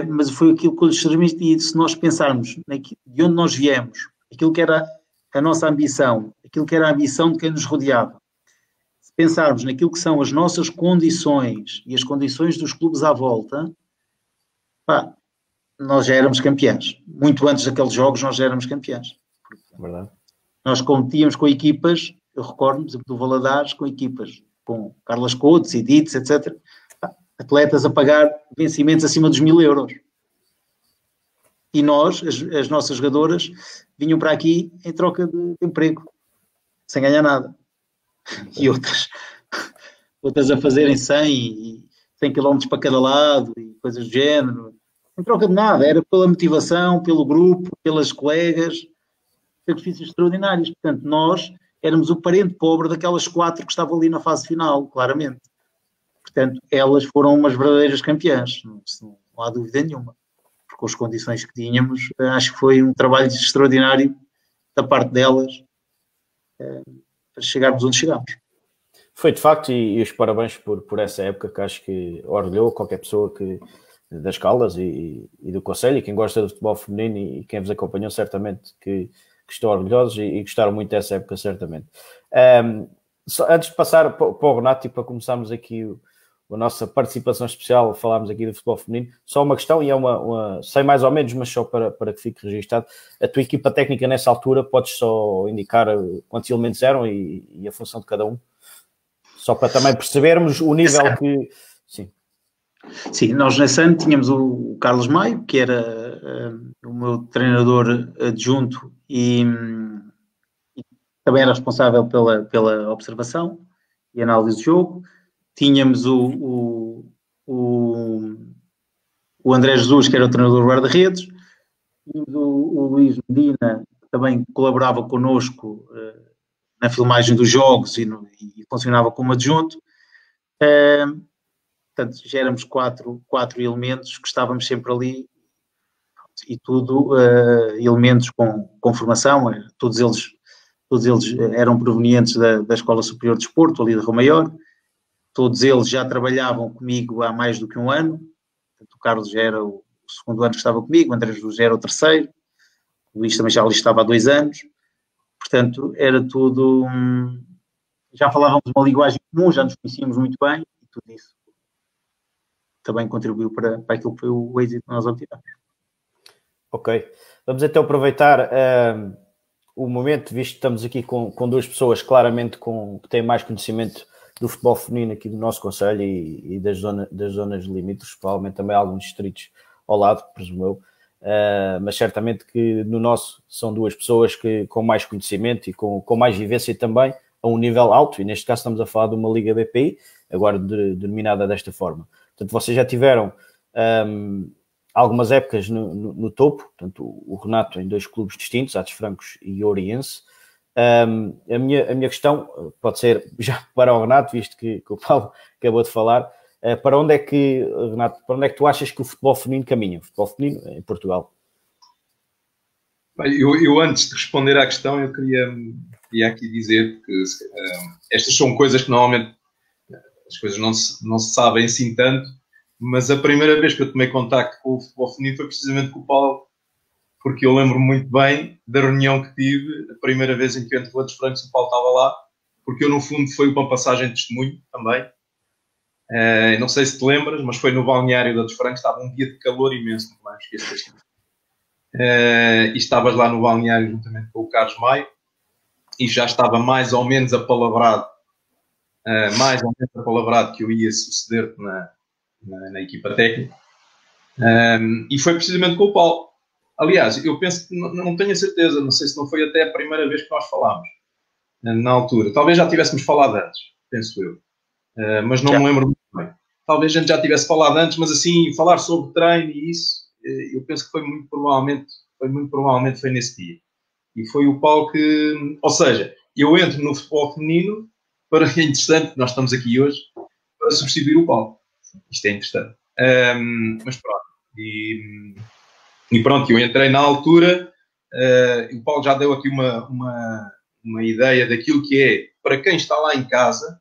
Mas foi aquilo que eu lhes transmiti. Se nós pensarmos de onde nós viemos, aquilo que era a nossa ambição, aquilo que era a ambição de quem nos rodeava, se pensarmos naquilo que são as nossas condições e as condições dos clubes à volta, nós já éramos campeões. Muito antes daqueles jogos nós já éramos campeões. Verdade. Nós competíamos com equipas, eu recordo-me, por exemplo, do Valadares, com equipas com Carlas Coutos, Edites, etc., atletas a pagar vencimentos acima dos 1.000 euros. E nós, as nossas jogadoras, vinham para aqui em troca de emprego, sem ganhar nada. E outras a fazerem 100 km para cada lado e coisas do género. Em troca de nada, era pela motivação, pelo grupo, pelas colegas, sacrifícios extraordinários. Portanto, nós éramos o parente pobre daquelas 4 que estavam ali na fase final, claramente. Portanto, elas foram umas verdadeiras campeãs, não há dúvida nenhuma. Porque com as condições que tínhamos, acho que foi um trabalho extraordinário da parte delas para chegarmos onde chegámos. Foi de facto, e os parabéns por essa época, que acho que orgulhou qualquer pessoa das Caldas e do Conselho, e quem gosta do futebol feminino e quem vos acompanhou, certamente que estão orgulhosos e gostaram muito dessa época, certamente. Antes de passar para o Renato e para começarmos aqui a nossa participação especial, falámos aqui do futebol feminino, só uma questão, e é sei mais ou menos, mas só para que fique registado. A tua equipa técnica nessa altura, podes só indicar quantos elementos eram e a função de cada um? Só para também percebermos o nível que... Sim. Sim, nós nesse ano tínhamos o Carlos Maio, que era o meu treinador adjunto e também era responsável pela observação e análise do jogo. Tínhamos o André Jesus, que era o treinador guarda-redes. Tínhamos o Luís Medina, que também colaborava connosco na filmagem dos jogos e funcionava como adjunto. Portanto, já éramos quatro elementos que estávamos sempre ali, e tudo elementos com formação. Todos eles eram provenientes da Escola Superior de Desporto, ali de Rio Maior. Todos eles já trabalhavam comigo há mais do que 1 ano. Portanto, o Carlos já era o 2º ano que estava comigo, o André Jesus já era o 3º, o Luís também já ali estava há 2 anos. Portanto, era tudo... já falávamos uma linguagem comum, já nos conhecíamos muito bem, e tudo isso também contribuiu para aquilo que foi o êxito que nós obtivemos. Ok. Vamos então aproveitar o momento, visto que estamos aqui com 2 pessoas claramente que têm mais conhecimento do futebol feminino aqui do nosso concelho e das zonas limítrofes, provavelmente também alguns distritos ao lado, presumo eu, mas certamente que no nosso são 2 pessoas com mais conhecimento e com mais vivência também a um nível alto, e neste caso estamos a falar de uma Liga BPI, agora denominada desta forma. Portanto, vocês já tiveram algumas épocas no topo, portanto, o Renato em 2 clubes distintos, Atos Francos e Oriense. A minha questão pode ser já para o Renato, visto que o Paulo acabou de falar, para onde é que, Renato, para onde é que tu achas que o futebol feminino caminha? O futebol feminino em Portugal? Eu antes de responder à questão, eu queria aqui dizer que estas são coisas que normalmente as coisas não se sabem assim tanto, mas a primeira vez que eu tomei contacto com o futebol feminino foi precisamente com o Paulo, porque eu lembro muito bem da reunião que tive, a primeira vez em que eu entre Atos Francos, o Paulo estava lá, porque eu, no fundo, foi uma passagem de testemunho também. Não sei se te lembras, mas foi no balneário de Atos Francos, estava um dia de calor imenso, nunca mais esqueço deste. E estavas lá no balneário juntamente com o Carlos Maio, e já estava mais ou menos apalavrado que eu ia suceder-te na equipa técnica. E foi precisamente com o Paulo. Aliás, eu penso que não tenho a certeza, não sei se não foi até a primeira vez que nós falámos, na altura. Talvez já tivéssemos falado antes, penso eu. Mas não me lembro muito bem. Talvez a gente já tivesse falado antes, mas assim, falar sobre treino e isso, eu penso que foi muito provavelmente foi nesse dia. E foi o Paulo que... Ou seja, eu entro no futebol feminino, é interessante, nós estamos aqui hoje, para substituir o Paulo. Isto é interessante. Mas pronto. E pronto, eu entrei na altura, o Paulo já deu aqui uma ideia daquilo que é, para quem está lá em casa,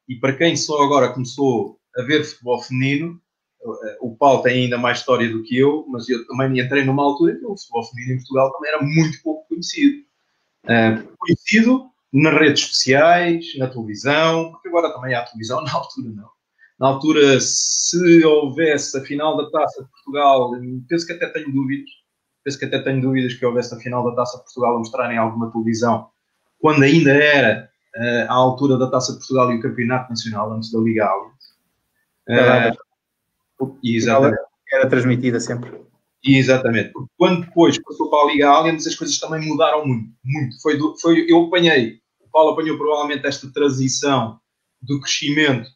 e para quem só agora começou a ver futebol feminino, o Paulo tem ainda mais história do que eu, mas eu também entrei numa altura que o futebol feminino em Portugal também era muito pouco conhecido. Conhecido nas redes sociais, na televisão, porque agora também há televisão, na altura não. Na altura, se houvesse a final da Taça de Portugal, penso que até tenho dúvidas que houvesse a final da Taça de Portugal a mostrar em alguma televisão, quando ainda era à altura da Taça de Portugal e o Campeonato Nacional, antes da Liga Allianz. Exatamente. Era transmitida sempre. Exatamente. Porque quando depois passou para a Liga Allianz, as coisas também mudaram muito. Eu apanhei, o Paulo apanhou provavelmente esta transição do crescimento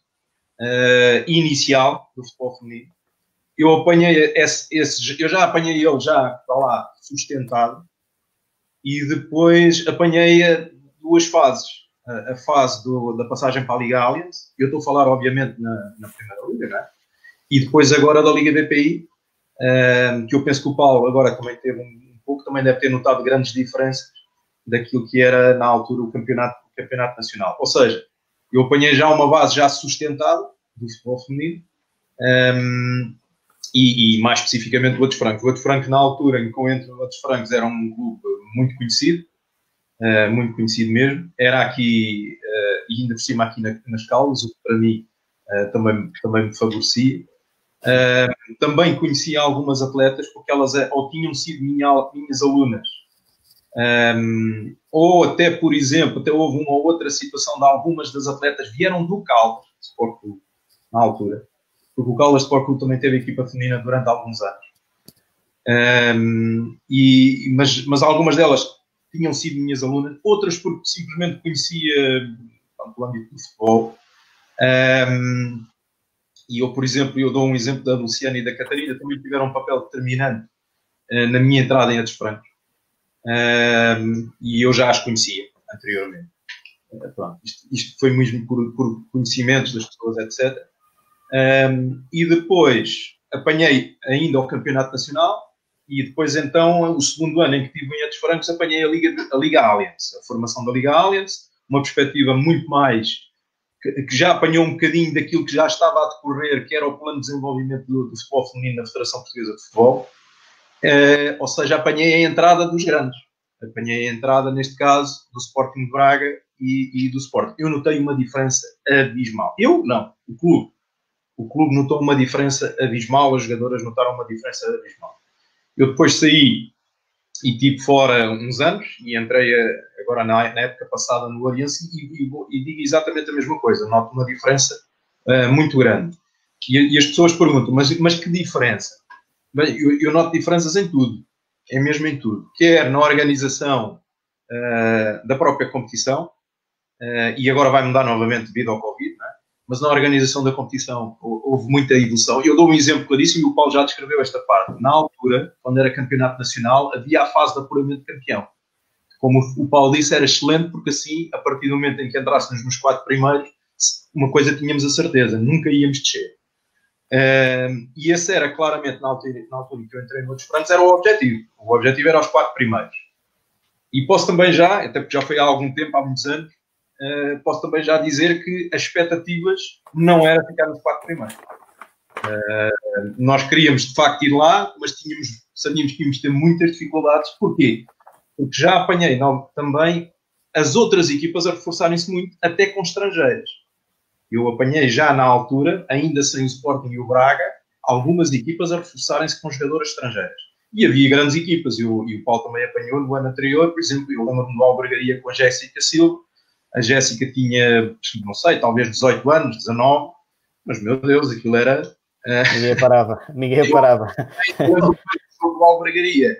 inicial do futebol feminino. Eu apanhei eu já apanhei ele já está lá sustentado, e depois apanhei duas fases. A fase da passagem para a Liga Allianz, eu estou a falar obviamente na primeira liga, não é? E depois agora da Liga BPI, que eu penso que o Paulo agora também teve um pouco, também deve ter notado grandes diferenças daquilo que era na altura o campeonato nacional. Ou seja, eu apanhei já uma base já sustentada do futebol feminino, e mais especificamente o Atos Francos. O Atos Francos, na altura em que eu entro no Atos Francos, era um clube muito conhecido mesmo. Era aqui, e ainda por cima aqui nas Caldas, o que para mim também me favorecia. Também conhecia algumas atletas, porque elas ou tinham sido minhas alunas, ou até, por exemplo, até houve uma ou outra situação de algumas das atletas vieram do Caldas Sport Clube, na altura, porque o Caldas Sport Clube também teve equipa feminina durante alguns anos. Mas algumas delas tinham sido minhas alunas, outras porque simplesmente conhecia o âmbito do futebol. E eu, por exemplo, eu dou um exemplo da Luciana e da Catarina, também tiveram um papel determinante na minha entrada em Atos Francos. E eu já as conhecia anteriormente. Pronto, isto foi mesmo por conhecimentos das pessoas, etc. E depois apanhei ainda o Campeonato Nacional, e depois então, o segundo ano em que estive em Atos Francos, apanhei a Liga Allianz, a formação da Liga Allianz, uma perspectiva muito mais, que já apanhou um bocadinho daquilo que já estava a decorrer, que era o plano de desenvolvimento do futebol feminino na Federação Portuguesa de Futebol. Ou seja, apanhei a entrada dos grandes. Apanhei a entrada, neste caso, do Sporting de Braga e do Sporting. Eu notei uma diferença abismal. Eu, não. O clube. O clube notou uma diferença abismal, as jogadoras notaram uma diferença abismal. Eu depois saí e estive fora uns anos e entrei agora na época passada no Oriense e digo exatamente a mesma coisa. Noto uma diferença muito grande. E as pessoas perguntam, mas que diferença? Bem, eu noto diferenças em tudo. É mesmo em tudo. Quer na organização da própria competição, e agora vai mudar novamente devido ao Covid, não é? mas na organização da competição houve muita evolução. Eu dou um exemplo claríssimo e o Paulo já descreveu esta parte. Na altura, quando era campeonato nacional, havia a fase de apuramento de campeão. Como o Paulo disse, era excelente, porque assim, a partir do momento em que entrássemos nos 4 primeiros, uma coisa tínhamos a certeza, nunca íamos descer. E esse era claramente, na altura em que eu entrei no Outros Francos, era o objetivo. O objetivo era os 4 primeiros. E posso também já, até porque já foi há algum tempo, há muitos anos, posso também já dizer que as expectativas não era ficar nos 4 primeiros. Nós queríamos, de facto, ir lá, mas sabíamos que íamos ter muitas dificuldades. Porquê? Porque já apanhei também as outras equipas a reforçarem-se muito, até com estrangeiras. Eu apanhei já na altura, ainda sem o Sporting e o Braga, algumas equipas a reforçarem-se com jogadoras estrangeiras. E havia grandes equipas, e o Paulo também apanhou no ano anterior, por exemplo, eu lembro-me do Albergaria com a Jéssica Silva. A Jéssica tinha, não sei, talvez 18 anos, 19, mas, meu Deus, aquilo era... Ninguém parava. Eu lembro do Albergaria,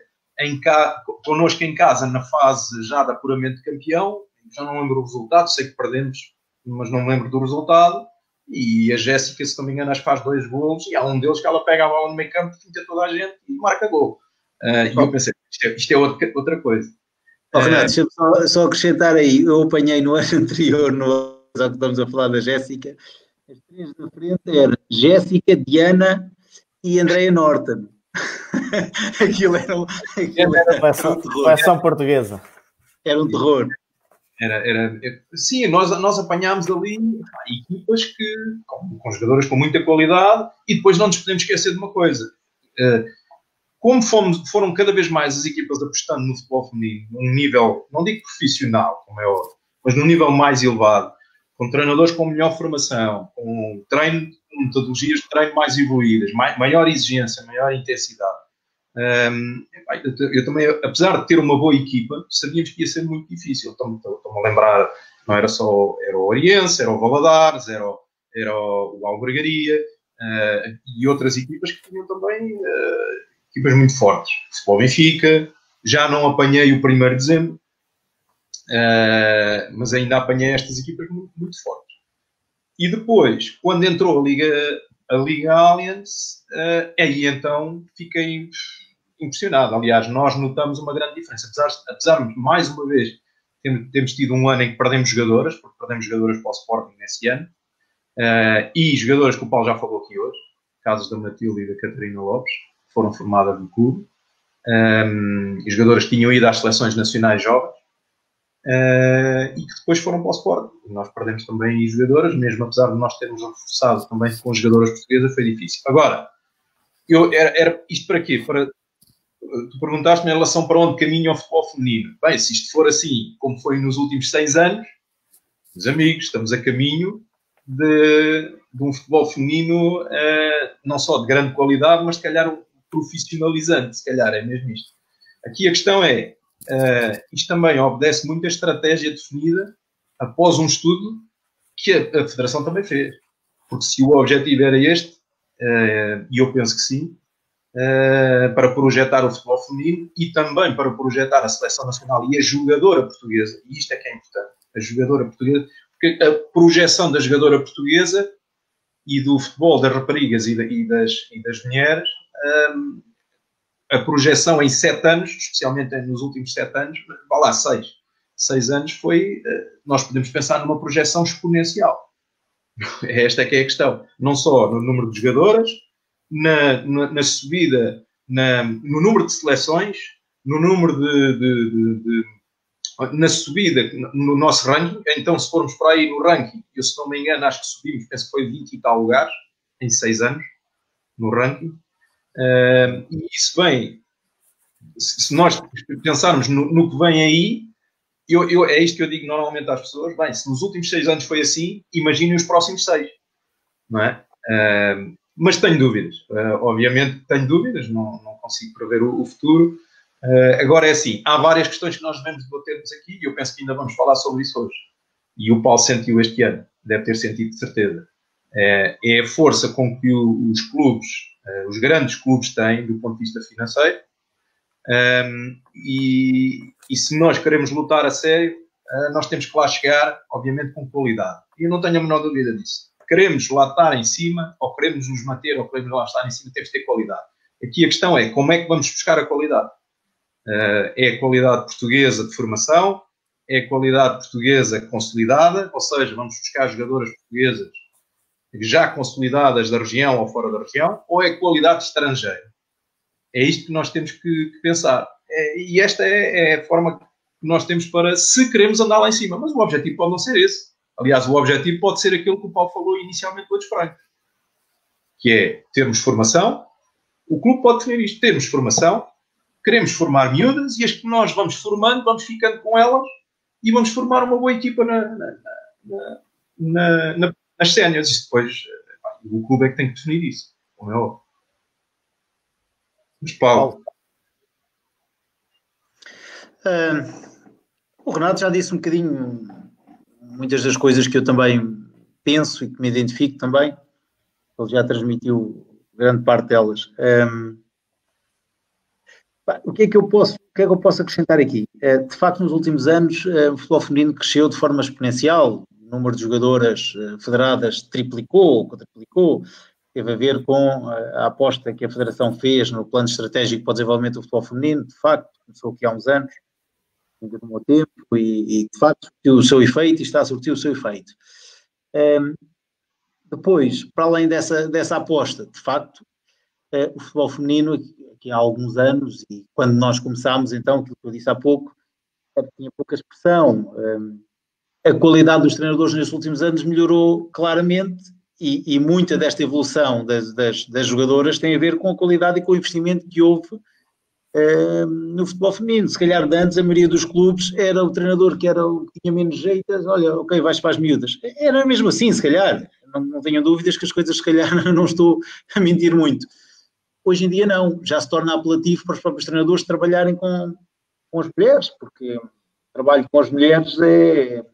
connosco em casa, na fase já de apuramento de campeão, já não lembro o resultado, sei que perdemos, mas não me lembro do resultado, e a Jéssica, se não me engano, acho que faz 2 golos, e há um deles que ela pega a bola no meio campo, finta toda a gente e marca gol. E eu pensei, isto é outra coisa. Renato, deixa-me só acrescentar aí, eu apanhei no ano anterior, já que estamos a falar da Jéssica, as 3 da frente eram Jéssica, Diana e Andreia Norton. Aquilo era um terror. Seleção portuguesa. Era um terror. Sim, nós apanhámos ali equipas com jogadoras com muita qualidade, e depois não nos podemos esquecer de uma coisa. Como foram cada vez mais as equipas apostando no futebol feminino, num nível, não digo profissional, como é óbvio, mas num nível mais elevado, com treinadores com melhor formação, com metodologias de treino mais evoluídas, maior exigência, maior intensidade. Eu também, apesar de ter uma boa equipa, sabíamos que ia ser muito difícil. Estou-me a lembrar, não era só, era o Oriense, era o Valadares, era o Albergaria, e outras equipas que tinham também equipas muito fortes. Futebol Benfica, já não apanhei o 1º de dezembro, mas ainda apanhei estas equipas muito, muito fortes. E depois, quando entrou a Liga Allianz, aí então fiquei impressionado. Aliás, nós notamos uma grande diferença. Apesar de, mais uma vez, termos tido um ano em que perdemos jogadoras, porque perdemos jogadoras para o Sporting nesse ano, e jogadoras que o Paulo já falou aqui hoje, casos da Matilde e da Catarina Lopes, que foram formadas no clube, e jogadoras que tinham ido às seleções nacionais jovens, e que depois foram para o Sporting. Nós perdemos também jogadoras, mesmo apesar de nós termos reforçado também com jogadoras portuguesas, foi difícil. Agora, era isto para quê? Tu perguntaste-me em relação para onde caminha o futebol feminino. Bem, se isto for assim, como foi nos últimos 6 anos, meus amigos, estamos a caminho de um futebol feminino não só de grande qualidade, mas se calhar um profissionalizante, se calhar é mesmo isto. Aqui a questão é, isto também obedece muito a estratégia definida após um estudo que a Federação também fez. Porque se o objetivo era este, e eu penso que sim, para projetar o futebol feminino e também para projetar a seleção nacional e a jogadora portuguesa, e isto é que é importante, a jogadora portuguesa, porque a projeção da jogadora portuguesa e do futebol das raparigas e das mulheres, a projeção em 7 anos, especialmente nos últimos 7 anos, vá lá, 6 anos foi, nós podemos pensar numa projeção exponencial. Esta é que é a questão. Não só no número de jogadoras, na subida, no número de seleções, no número na subida no nosso ranking. Então, se formos para aí no ranking, eu, se não me engano, acho que subimos, penso que foi 20 e tal lugares em 6 anos no ranking. E isso vem, se nós pensarmos no que vem aí, é isto que eu digo normalmente às pessoas: bem, se nos últimos 6 anos foi assim, imaginem os próximos 6, não é? Mas tenho dúvidas, obviamente tenho dúvidas, não consigo prever o futuro. Agora é assim, há várias questões que nós devemos debatermos aqui, e eu penso que ainda vamos falar sobre isso hoje. E o Paulo sentiu este ano, deve ter sentido de certeza. É a força com que os clubes, os grandes clubes têm do ponto de vista financeiro, e se nós queremos lutar a sério, nós temos que lá chegar, obviamente, com qualidade. E eu não tenho a menor dúvida disso. queremos lá estar em cima, ou queremos nos manter, ou queremos lá estar em cima, temos de ter qualidade. Aqui a questão é como é que vamos buscar a qualidade? É a qualidade portuguesa de formação, é a qualidade portuguesa consolidada, ou seja, vamos buscar jogadoras portuguesas já consolidadas da região ou fora da região, ou é a qualidade estrangeira? É isto que nós temos que pensar. E esta é a forma que nós temos para, se queremos andar lá em cima. Mas o objetivo pode não ser esse. Aliás, o objetivo pode ser aquilo que o Paulo falou inicialmente do Outros Francos, que é termos formação. O clube pode definir isto. Termos formação, queremos formar miúdas e as que nós vamos formando, vamos ficando com elas e vamos formar uma boa equipa nas séniores. Isto depois, o clube é que tem que definir isso. Como é óbvio. Mas Paulo. O Renato já disse um bocadinho muitas das coisas que eu também penso e que me identifico também. Ele já transmitiu grande parte delas. O que é que eu posso acrescentar aqui? De facto, nos últimos anos, o futebol feminino cresceu de forma exponencial. O número de jogadoras federadas triplicou, quadruplicou. Teve a ver com a aposta que a Federação fez no plano estratégico para o desenvolvimento do futebol feminino. De facto, começou aqui há uns anos, ainda tomou tempo, e de facto surtiu o seu efeito e está a surtir o seu efeito. Depois, para além dessa aposta, de facto, o futebol feminino, aqui há alguns anos, e quando nós começámos, então, aquilo que eu disse há pouco, tinha pouca expressão. A qualidade dos treinadores nestes últimos anos melhorou claramente, e muita desta evolução das jogadoras tem a ver com a qualidade e com o investimento que houve no futebol feminino. Se calhar de antes a maioria dos clubes era o treinador que era o que tinha menos jeito, olha, ok, vais para as miúdas. Era mesmo assim, se calhar. Não tenham dúvidas que as coisas, se calhar, não estou a mentir muito. Hoje em dia não, já se torna apelativo para os próprios treinadores trabalharem com as mulheres, porque o trabalho com as mulheres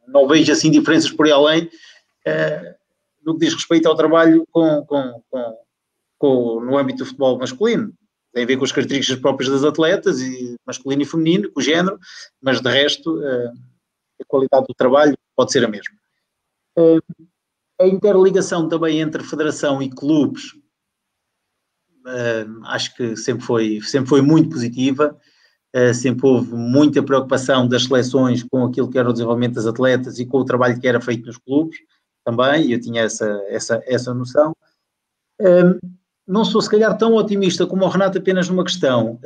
não vejo assim diferenças por aí além no que diz respeito ao trabalho no âmbito do futebol masculino. Tem a ver com as características próprias das atletas, masculino e feminino, com o género, mas de resto a qualidade do trabalho pode ser a mesma. A interligação também entre federação e clubes acho que sempre foi muito positiva. Sempre houve muita preocupação das seleções com aquilo que era o desenvolvimento das atletas e com o trabalho que era feito nos clubes também, e eu tinha essa noção. Não sou se calhar tão otimista como o Renato apenas numa questão,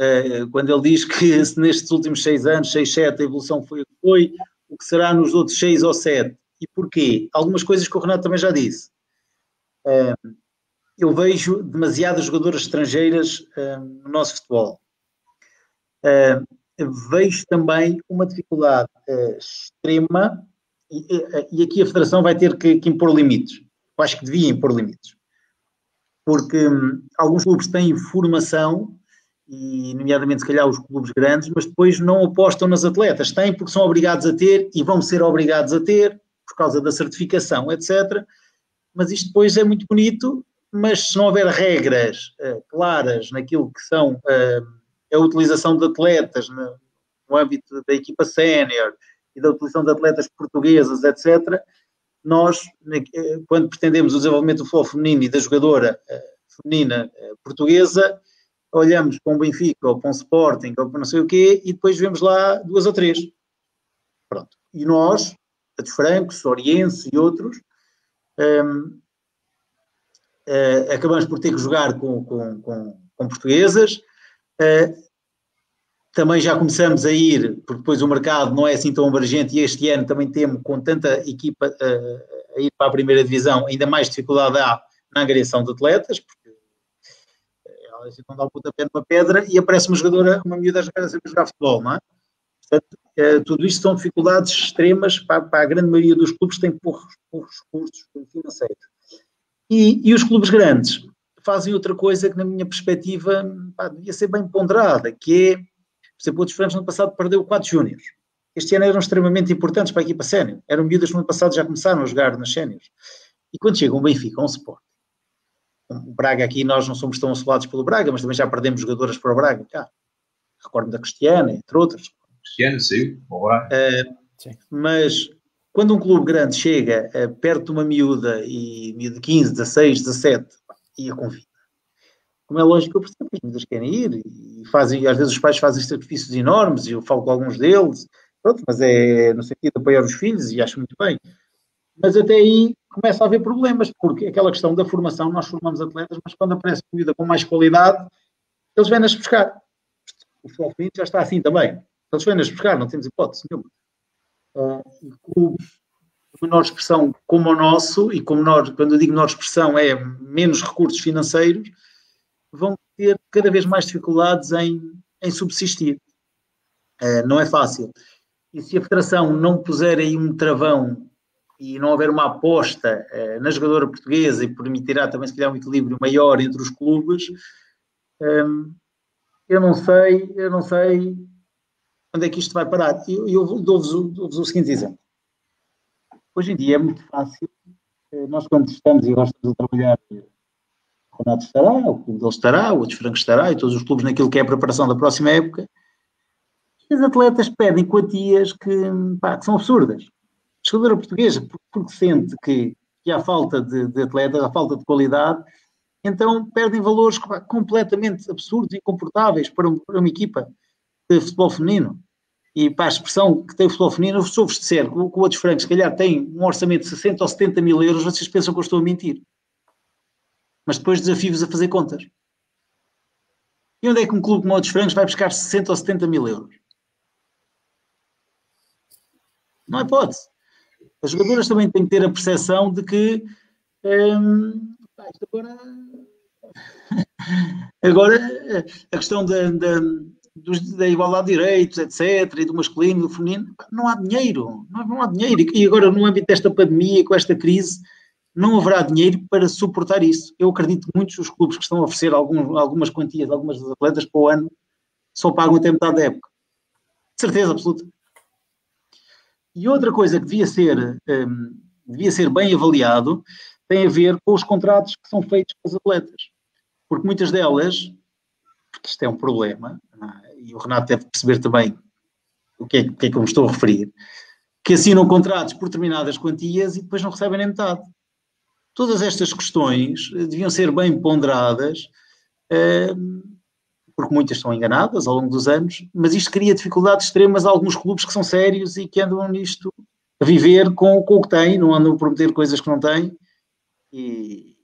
quando ele diz que se nestes últimos 6 anos, 6, 7, a evolução foi o que foi, o que será nos outros 6 ou 7. E porquê? Algumas coisas que o Renato também já disse. Eu vejo demasiadas jogadoras estrangeiras no nosso futebol. Vejo também uma dificuldade extrema, e aqui a Federação vai ter que impor limites. Eu acho que devia impor limites. Porque alguns clubes têm formação, e nomeadamente se calhar os clubes grandes, mas depois não apostam nas atletas. Têm porque são obrigados a ter e vão ser obrigados a ter por causa da certificação, etc. Mas isto depois é muito bonito, mas se não houver regras claras naquilo que são a utilização de atletas no âmbito da equipa sénior e da utilização de atletas portuguesas, etc., nós, quando pretendemos o desenvolvimento do futebol feminino e da jogadora feminina portuguesa, olhamos para um Benfica ou para um Sporting ou para não sei o quê e depois vemos lá 2 ou 3. Pronto. E nós, a dos Francos, Oriense e outros, acabamos por ter que jogar com portuguesas. Também já começamos a ir, porque depois o mercado não é assim tão abrangente e este ano também temos, com tanta equipa a ir para a primeira divisão, ainda mais dificuldade há na angariação de atletas, porque elas não dá o pontapé numa pedra e aparece uma jogadora, uma miúda a jogar futebol, não é? Portanto, tudo isto são dificuldades extremas para a grande maioria dos clubes que têm poucos recursos financeiros. E os clubes grandes fazem outra coisa que, na minha perspectiva, devia ser bem ponderada, que é, por exemplo, o Outros Francos no ano passado perdeu 4 júniores. Este ano eram extremamente importantes para a equipa sénior. Eram miúdas que no ano passado já começaram a jogar nas séniores. E quando chega um Benfica, um Sport, o Braga aqui, nós não somos tão assolados pelo Braga, mas também já perdemos jogadoras para o Braga. Recordo da Cristiana, entre outras. Cristiana, sim. Mas quando um clube grande chega perto de uma miúda de 15, 16, 17 e a convida, como é lógico, eu percebo que as miúdas querem ir e às vezes os pais fazem sacrifícios enormes e eu falo com alguns deles, pronto, mas é no sentido de apoiar os filhos e acho muito bem. Mas até aí começa a haver problemas, porque aquela questão da formação, nós formamos atletas, mas quando aparece comida com mais qualidade, eles vêm-nas buscar. O futebol feminino já está assim também. Eles vêm-nas buscar, não temos hipótese nenhuma. Clubes de menor expressão como o nosso, e como nós, quando eu digo menor expressão, é menos recursos financeiros, vão ter cada vez mais dificuldades em subsistir. Não é fácil. E se a Federação não puser aí um travão e não houver uma aposta na jogadora portuguesa e permitirá também, se calhar, um equilíbrio maior entre os clubes, eu não sei onde é que isto vai parar. Eu dou-vos o seguinte exemplo. Hoje em dia é muito fácil, nós quando estamos e gostamos de trabalhar, o Renato estará, o clube dele estará, o Outros Francos estará, e todos os clubes naquilo que é a preparação da próxima época, e os atletas pedem quantias que são absurdas. A jogadora portuguesa, porque sente que há falta de atletas, há falta de qualidade, então perdem valores completamente absurdos e incomportáveis para uma equipa de futebol feminino. E para a expressão que tem o futebol feminino, se eu vos disser que o Outros Francos, se calhar, tem um orçamento de 60 ou 70 mil euros, vocês pensam que eu estou a mentir. Mas depois desafio-vos a fazer contas. E onde é que um clube como Outros Francos vai buscar 60 ou 70 mil euros? Não há hipótese. As jogadoras também têm que ter a percepção de que agora a questão da igualdade de direitos, etc., e do masculino e do feminino, não há dinheiro. Não há dinheiro. E agora, no âmbito desta pandemia, com esta crise, não haverá dinheiro para suportar isso. Eu acredito que muitos dos clubes que estão a oferecer algumas quantias, algumas das atletas para o ano, só pagam até metade da época. De certeza absoluta. E outra coisa que devia ser bem avaliado tem a ver com os contratos que são feitos com as atletas. Porque muitas delas, porque isto é um problema, e o Renato deve perceber também o que é que eu me estou a referir, que assinam contratos por determinadas quantias e depois não recebem nem metade. Todas estas questões deviam ser bem ponderadas, porque muitas são enganadas ao longo dos anos, mas isto cria dificuldades extremas a alguns clubes que são sérios e que andam nisto a viver com o que têm, não andam a prometer coisas que não têm, e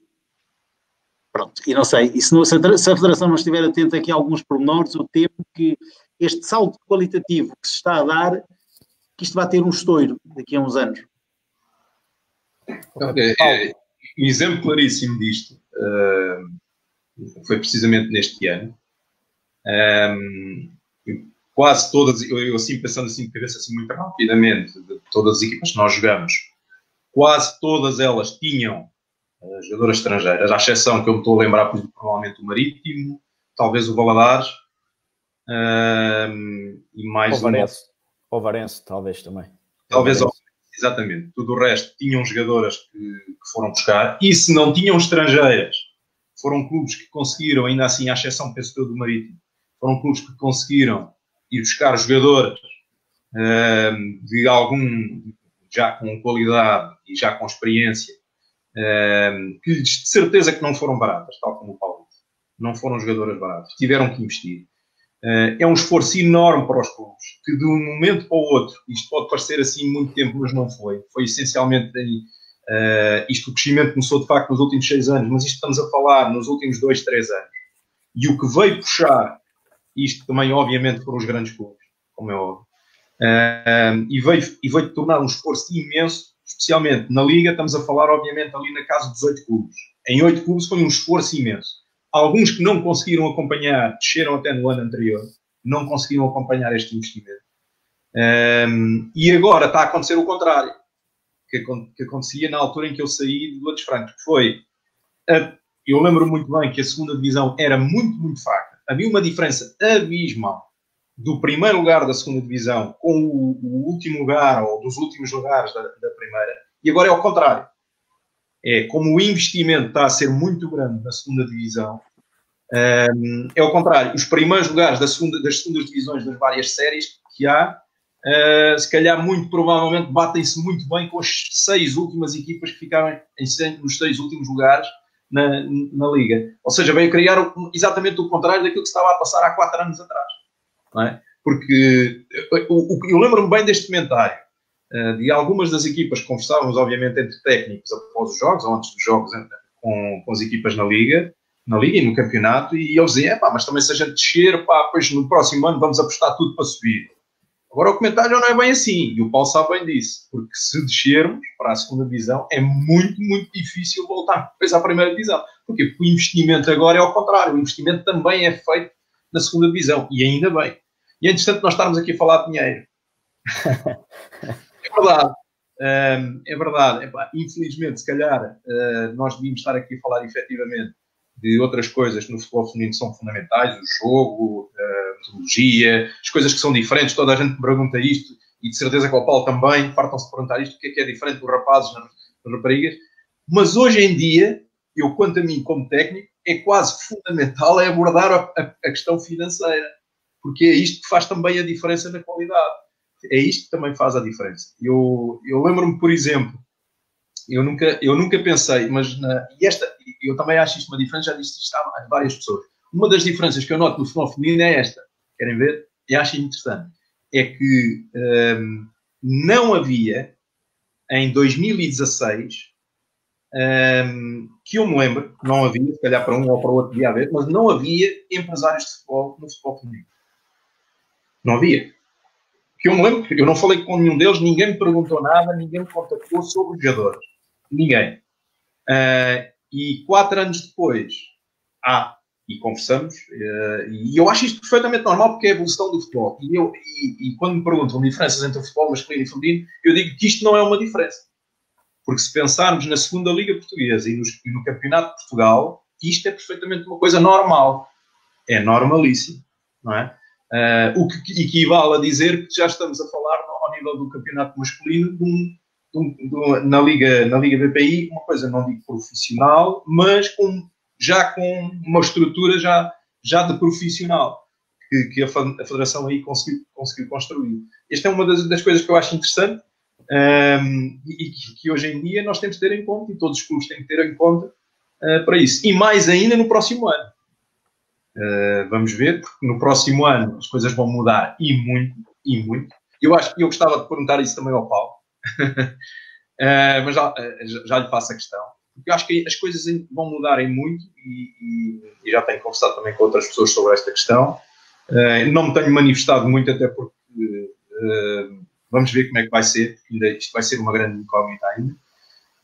pronto, e não sei, e se a Federação não estiver atenta aqui a alguns pormenores, eu temo que este salto qualitativo que se está a dar, que isto vai ter um estouro daqui a uns anos. Um exemplo claríssimo disto foi precisamente neste ano. Quase todas, eu assim pensando assim de cabeça assim muito rapidamente, de todas as equipas que nós jogamos, quase todas elas tinham jogadoras estrangeiras, à exceção que eu me estou a lembrar, provavelmente o Marítimo, talvez o Valadares, e mais o Varense, talvez também. Talvez, exatamente. Tudo o resto tinham jogadoras que foram buscar, e se não tinham estrangeiras, foram clubes que conseguiram, ainda assim, à exceção, penso eu, do Marítimo, foram clubes que conseguiram ir buscar jogadoras de já com qualidade e já com experiência, que de certeza que não foram baratas, tal como o Paulo disse. Não foram jogadoras baratas. Tiveram que investir. É um esforço enorme para os clubes, que de um momento para o outro, isto pode parecer assim muito tempo, mas não foi. Foi essencialmente isto, o crescimento começou de facto nos últimos 6 anos, mas isto estamos a falar nos últimos 2, 3 anos. E o que veio puxar isto também, obviamente, foram os grandes clubes, como é óbvio. E veio tornar um esforço imenso, especialmente na Liga, estamos a falar, obviamente, ali na casa dos 8 clubes. Em 8 clubes foi um esforço imenso. Alguns que não conseguiram acompanhar, desceram até no ano anterior, não conseguiram acompanhar este investimento. E agora está a acontecer o contrário, que acontecia na altura em que eu saí do Outros Francos, que foi, eu lembro muito bem que a segunda divisão era muito, muito fraca. Havia uma diferença abismal do primeiro lugar da segunda divisão com o último lugar, ou dos últimos lugares da primeira, e agora é ao contrário. É como o investimento está a ser muito grande na segunda divisão, é ao contrário. Os primeiros lugares das segundas divisões das várias séries que há se calhar muito provavelmente batem-se muito bem com as 6 últimas equipas que ficaram nos 6 últimos lugares na Liga. Ou seja, veio criar exatamente o contrário daquilo que se estava a passar há 4 anos atrás. Não é? Porque eu lembro-me bem deste comentário de algumas das equipas que conversávamos, obviamente, entre técnicos após os jogos, ou antes dos jogos, com as equipas na Liga e no campeonato, e eles diziam, mas também se a gente descer, depois no próximo ano vamos apostar tudo para subir. Agora o comentário não é bem assim, e o Paulo sabe bem disso, porque se descermos para a segunda divisão é muito, muito difícil voltar depois à primeira divisão. Porquê? Porque o investimento agora é ao contrário, o investimento também é feito na segunda divisão, e ainda bem. E é interessante nós estarmos aqui a falar de dinheiro. É verdade. É verdade. Infelizmente, se calhar, nós devíamos estar aqui a falar efetivamente de outras coisas que no futebol feminino são fundamentais, o jogo, a metodologia, as coisas que são diferentes. Toda a gente me pergunta isto, e de certeza que o Paulo também, fartam-se de perguntar isto, o que é diferente dos rapazes nas raparigas. Mas hoje em dia, eu, quanto a mim, como técnico, é quase fundamental abordar a questão financeira. Porque é isto que faz também a diferença na qualidade. É isto que também faz a diferença. Eu lembro-me, por exemplo, eu nunca pensei, mas eu também acho isto uma diferença, já disse isto a várias pessoas. Uma das diferenças que eu noto no futebol feminino é esta. Querem ver? E acho interessante. É que não havia, em 2016, que eu me lembro, não havia, se calhar para um ou para o outro devia haver, mas não havia empresários de futebol no futebol feminino. Não havia. Que eu me lembro, eu não falei com nenhum deles, ninguém me perguntou nada, ninguém me contactou sobre os jogadores. Ninguém. E 4 anos depois, e conversamos, e eu acho isto perfeitamente normal porque é a evolução do futebol. E quando me perguntam diferenças entre o futebol masculino e feminino, eu digo que isto não é uma diferença. Porque se pensarmos na segunda Liga Portuguesa e no Campeonato de Portugal, isto é perfeitamente uma coisa normal. É normalíssimo, não é? O que equivale a dizer que já estamos a falar ao nível do campeonato masculino na Liga BPI, uma coisa não digo profissional, mas já com uma estrutura já de profissional que a Federação aí conseguiu construir. Esta é uma das coisas que eu acho interessante e que hoje em dia nós temos de ter em conta, e todos os clubes têm que ter em conta para isso. E mais ainda no próximo ano. Vamos ver, porque no próximo ano as coisas vão mudar e muito. Eu gostava de perguntar isso também ao Paulo, mas já lhe faço a questão. Porque eu acho que as coisas vão mudar em muito e já tenho conversado também com outras pessoas sobre esta questão. Não me tenho manifestado muito, até porque vamos ver como é que vai ser, porque isto vai ser uma grande incógnita ainda.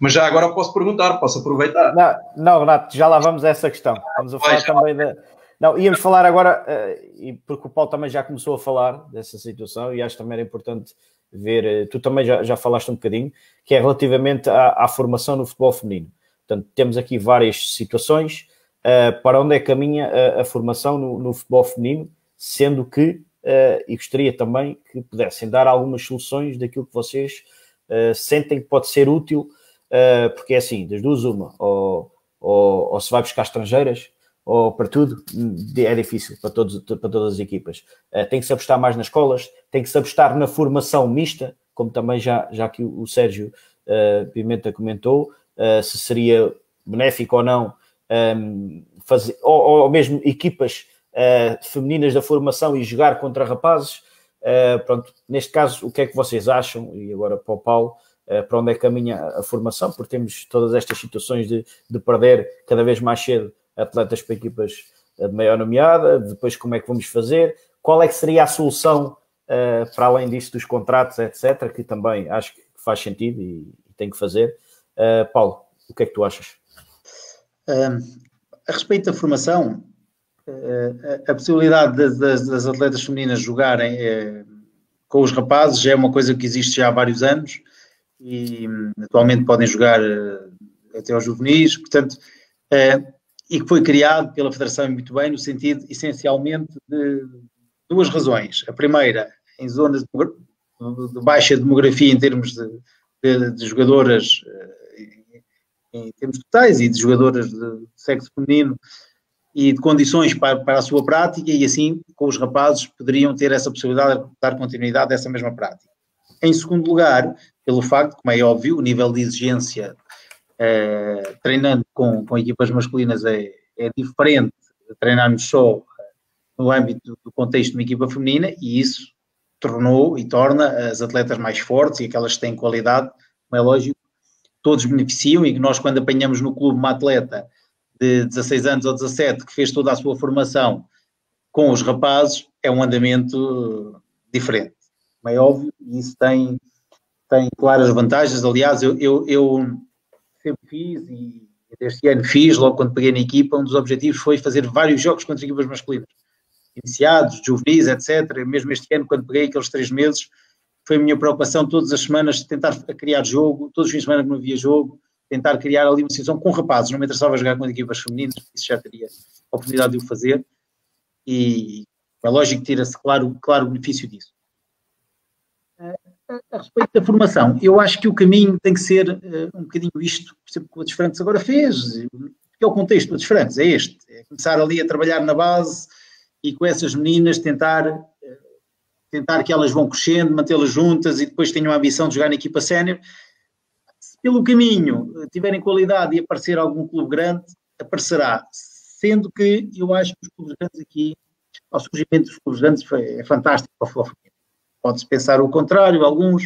Mas já agora posso perguntar, posso aproveitar. Não, Renato, já lá vamos a essa questão. Vamos a falar também da... Não, íamos falar agora, e porque o Paulo também já começou a falar dessa situação, e acho que também era importante ver, tu também já falaste um bocadinho, que é relativamente à formação no futebol feminino. Portanto, temos aqui várias situações para onde é que caminha a formação no futebol feminino, sendo que, e gostaria também que pudessem dar algumas soluções daquilo que vocês sentem que pode ser útil, porque é assim, das duas uma, ou se vai buscar estrangeiras, ou para tudo, é difícil para todas as equipas. Tem que se apostar mais nas escolas, tem que se apostar na formação mista, como também já que o Sérgio Pimenta comentou, se seria benéfico ou não fazer, ou mesmo equipas femininas da formação e jogar contra rapazes. Pronto, neste caso, o que é que vocês acham? E agora para o Paulo, para onde é que caminha a formação? Porque temos todas estas situações de perder cada vez mais cedo atletas para equipas de maior nomeada, depois como é que vamos fazer, qual é que seria a solução para além disso dos contratos, etc., que também acho que faz sentido e tem que fazer. Paulo, o que é que tu achas? A respeito da formação, a possibilidade das atletas femininas jogarem com os rapazes é uma coisa que existe já há vários anos e atualmente podem jogar até aos juvenis, portanto... e que foi criado pela Federação muito bem, no sentido, essencialmente, de 2 razões. A primeira, em zonas de baixa demografia em termos de jogadoras, em termos totais, e de jogadoras de sexo feminino, e de condições para a sua prática, e assim, com os rapazes, poderiam ter essa possibilidade de dar continuidade a essa mesma prática. Em segundo lugar, pelo facto, como é óbvio, o nível de exigência treinando com equipas masculinas é diferente de treinarmos só no âmbito do contexto de uma equipa feminina, e isso tornou e torna as atletas mais fortes, e aquelas que têm qualidade, como é lógico, todos beneficiam, e que nós, quando apanhamos no clube uma atleta de 16 anos ou 17 que fez toda a sua formação com os rapazes, é um andamento diferente. Como é óbvio, e isso tem claras vantagens. Aliás, eu sempre fiz, e este ano fiz, logo quando peguei na equipa, um dos objetivos foi fazer vários jogos contra equipas masculinas, iniciados, juvenis, etc. Mesmo este ano, quando peguei aqueles 3 meses, foi a minha preocupação todas as semanas tentar criar jogo, todos os fins de semana que não havia jogo, tentar criar ali uma situação com rapazes. Não me interessava jogar com equipas femininas, isso já teria a oportunidade de o fazer, e é lógico que tira-se claro benefício disso. A respeito da formação, eu acho que o caminho tem que ser um bocadinho isto, por exemplo, que o Outros Francos agora fez, que é o contexto do Outros Francos, é este, é começar ali a trabalhar na base e com essas meninas tentar que elas vão crescendo, mantê-las juntas e depois tenham a ambição de jogar na equipa sénior. Se pelo caminho tiverem qualidade e aparecer algum clube grande, aparecerá, sendo que eu acho que os clubes grandes aqui, ao surgimento dos clubes grandes é fantástico para o futebol feminino. Pode-se pensar o contrário, alguns,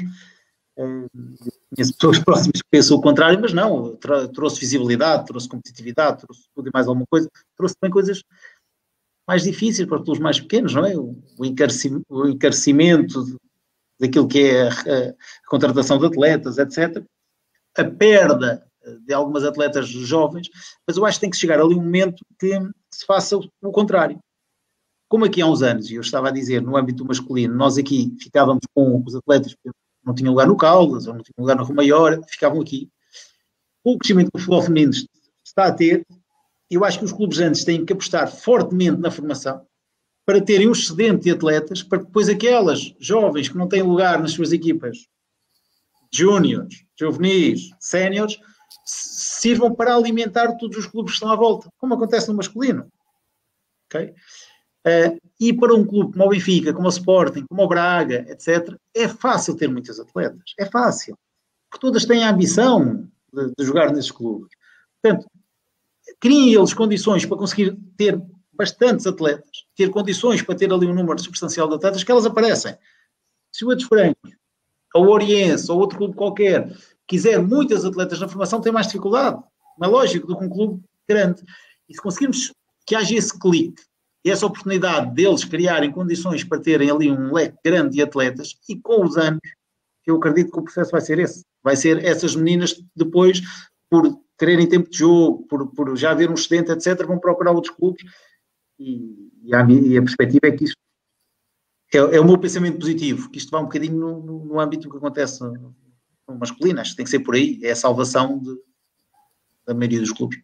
conheço pessoas próximas que pensam o contrário, mas não, trouxe visibilidade, trouxe competitividade, trouxe tudo e mais alguma coisa, trouxe também coisas mais difíceis para os clubes mais pequenos, não é? O encarecimento daquilo que é a contratação de atletas, etc. A perda de algumas atletas jovens, mas eu acho que tem que chegar ali um momento que se faça o contrário. Como aqui há uns anos, e eu estava a dizer, no âmbito masculino, nós aqui ficávamos com os atletas que não tinham lugar no Caldas, ou não tinham lugar no Rio Maior, ficavam aqui. O crescimento que o futebol feminino está a ter, eu acho que os clubes antes têm que apostar fortemente na formação para terem um excedente de atletas, para que depois aquelas jovens que não têm lugar nas suas equipas, júniores, juvenis, séniores, sirvam para alimentar todos os clubes que estão à volta, como acontece no masculino. Ok? E para um clube como o Benfica, como o Sporting, como o Braga, etc., é fácil ter muitos atletas. É fácil. Porque todas têm a ambição de jogar nesses clubes. Portanto, criem eles condições para conseguir ter bastantes atletas, ter condições para ter ali um número substancial de atletas, que elas aparecem. Se o Outros Francos, ou o Oriense, ou outro clube qualquer, quiser muitas atletas na formação, tem mais dificuldade. Não é lógico do que um clube grande. E se conseguirmos que haja esse clique, e essa oportunidade deles criarem condições para terem ali um leque grande de atletas, e com os anos, eu acredito que o processo vai ser esse. Vai ser essas meninas depois, por terem tempo de jogo, por já haver um excedente, etc., vão procurar outros clubes, e a perspectiva é que isto é o meu pensamento positivo, que isto vai um bocadinho no âmbito do que acontece no masculino. Acho que tem que ser por aí, é a salvação da maioria dos clubes.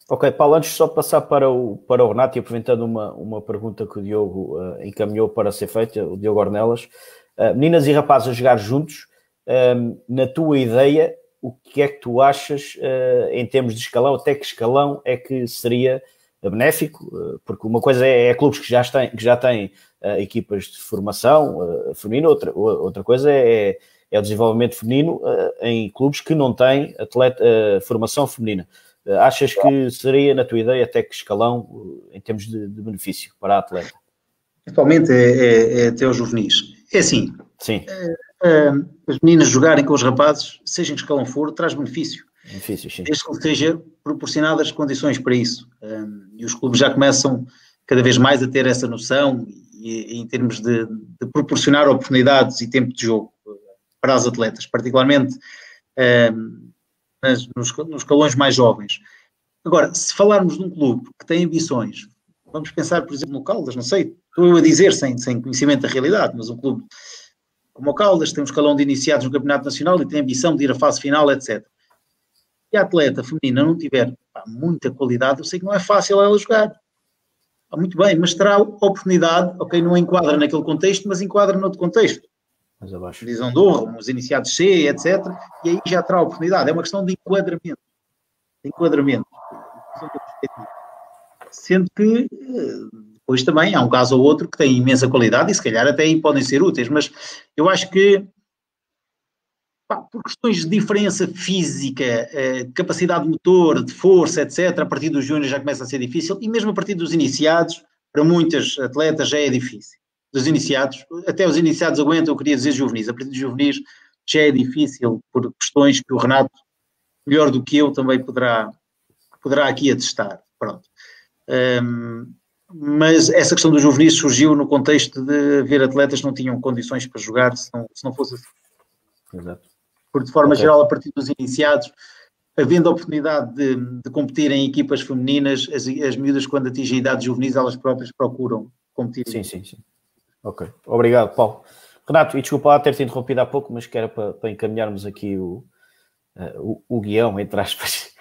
Ok, Paulo, antes de só passar para o Renato, e aproveitando uma pergunta que o Diogo encaminhou para ser feita, o Diogo Ornelas, meninas e rapazes a jogar juntos, na tua ideia, o que é que tu achas em termos de escalão, até que escalão é que seria benéfico? Porque uma coisa é clubes que já têm equipas de formação feminina, outra coisa é o desenvolvimento feminino em clubes que não têm formação feminina. Achas que seria, na tua ideia, até que escalão em termos de benefício para a atleta? Atualmente é até os juvenis. É assim, sim. As meninas jogarem com os rapazes, seja em que escalão for, traz benefício. Benefícios, sim. Desde que seja proporcionadas as condições para isso. E os clubes já começam cada vez mais a ter essa noção, e em termos de proporcionar oportunidades e tempo de jogo para as atletas, particularmente nos escalões mais jovens. Agora, se falarmos de um clube que tem ambições, vamos pensar, por exemplo, no Caldas, não sei, estou eu a dizer sem conhecimento da realidade, mas um clube como o Caldas tem um escalão de iniciados no Campeonato Nacional e tem a ambição de ir à fase final, etc. Se a atleta feminina não tiver muita qualidade, eu sei que não é fácil ela jogar. Muito bem, mas terá oportunidade, ok, não enquadra naquele contexto, mas enquadra noutro contexto. Mais abaixo. Divisão de honra, os iniciados C, etc. E aí já terá oportunidade. É uma questão de enquadramento. Sendo que depois também há um caso ou outro que tem imensa qualidade e se calhar até aí podem ser úteis, mas eu acho que por questões de diferença física, capacidade de motor, de força, etc., a partir dos júniores já começa a ser difícil, e mesmo a partir dos iniciados, para muitos atletas já é difícil. Dos iniciados, até os iniciados aguentam, eu queria dizer juvenis, a partir dos juvenis já é difícil por questões que o Renato, melhor do que eu, também poderá aqui atestar. Pronto. Mas essa questão dos juvenis surgiu no contexto de haver atletas que não tinham condições para jogar se não fosse assim. Exato. Porque de forma geral, a partir dos iniciados, havendo a oportunidade de competir em equipas femininas, as miúdas, quando atingem a idade juvenis, elas próprias procuram competir. Sim. Ok. Obrigado, Paulo. Renato, e desculpa lá ter-te interrompido há pouco, mas que era para encaminharmos aqui o guião, entre aspas.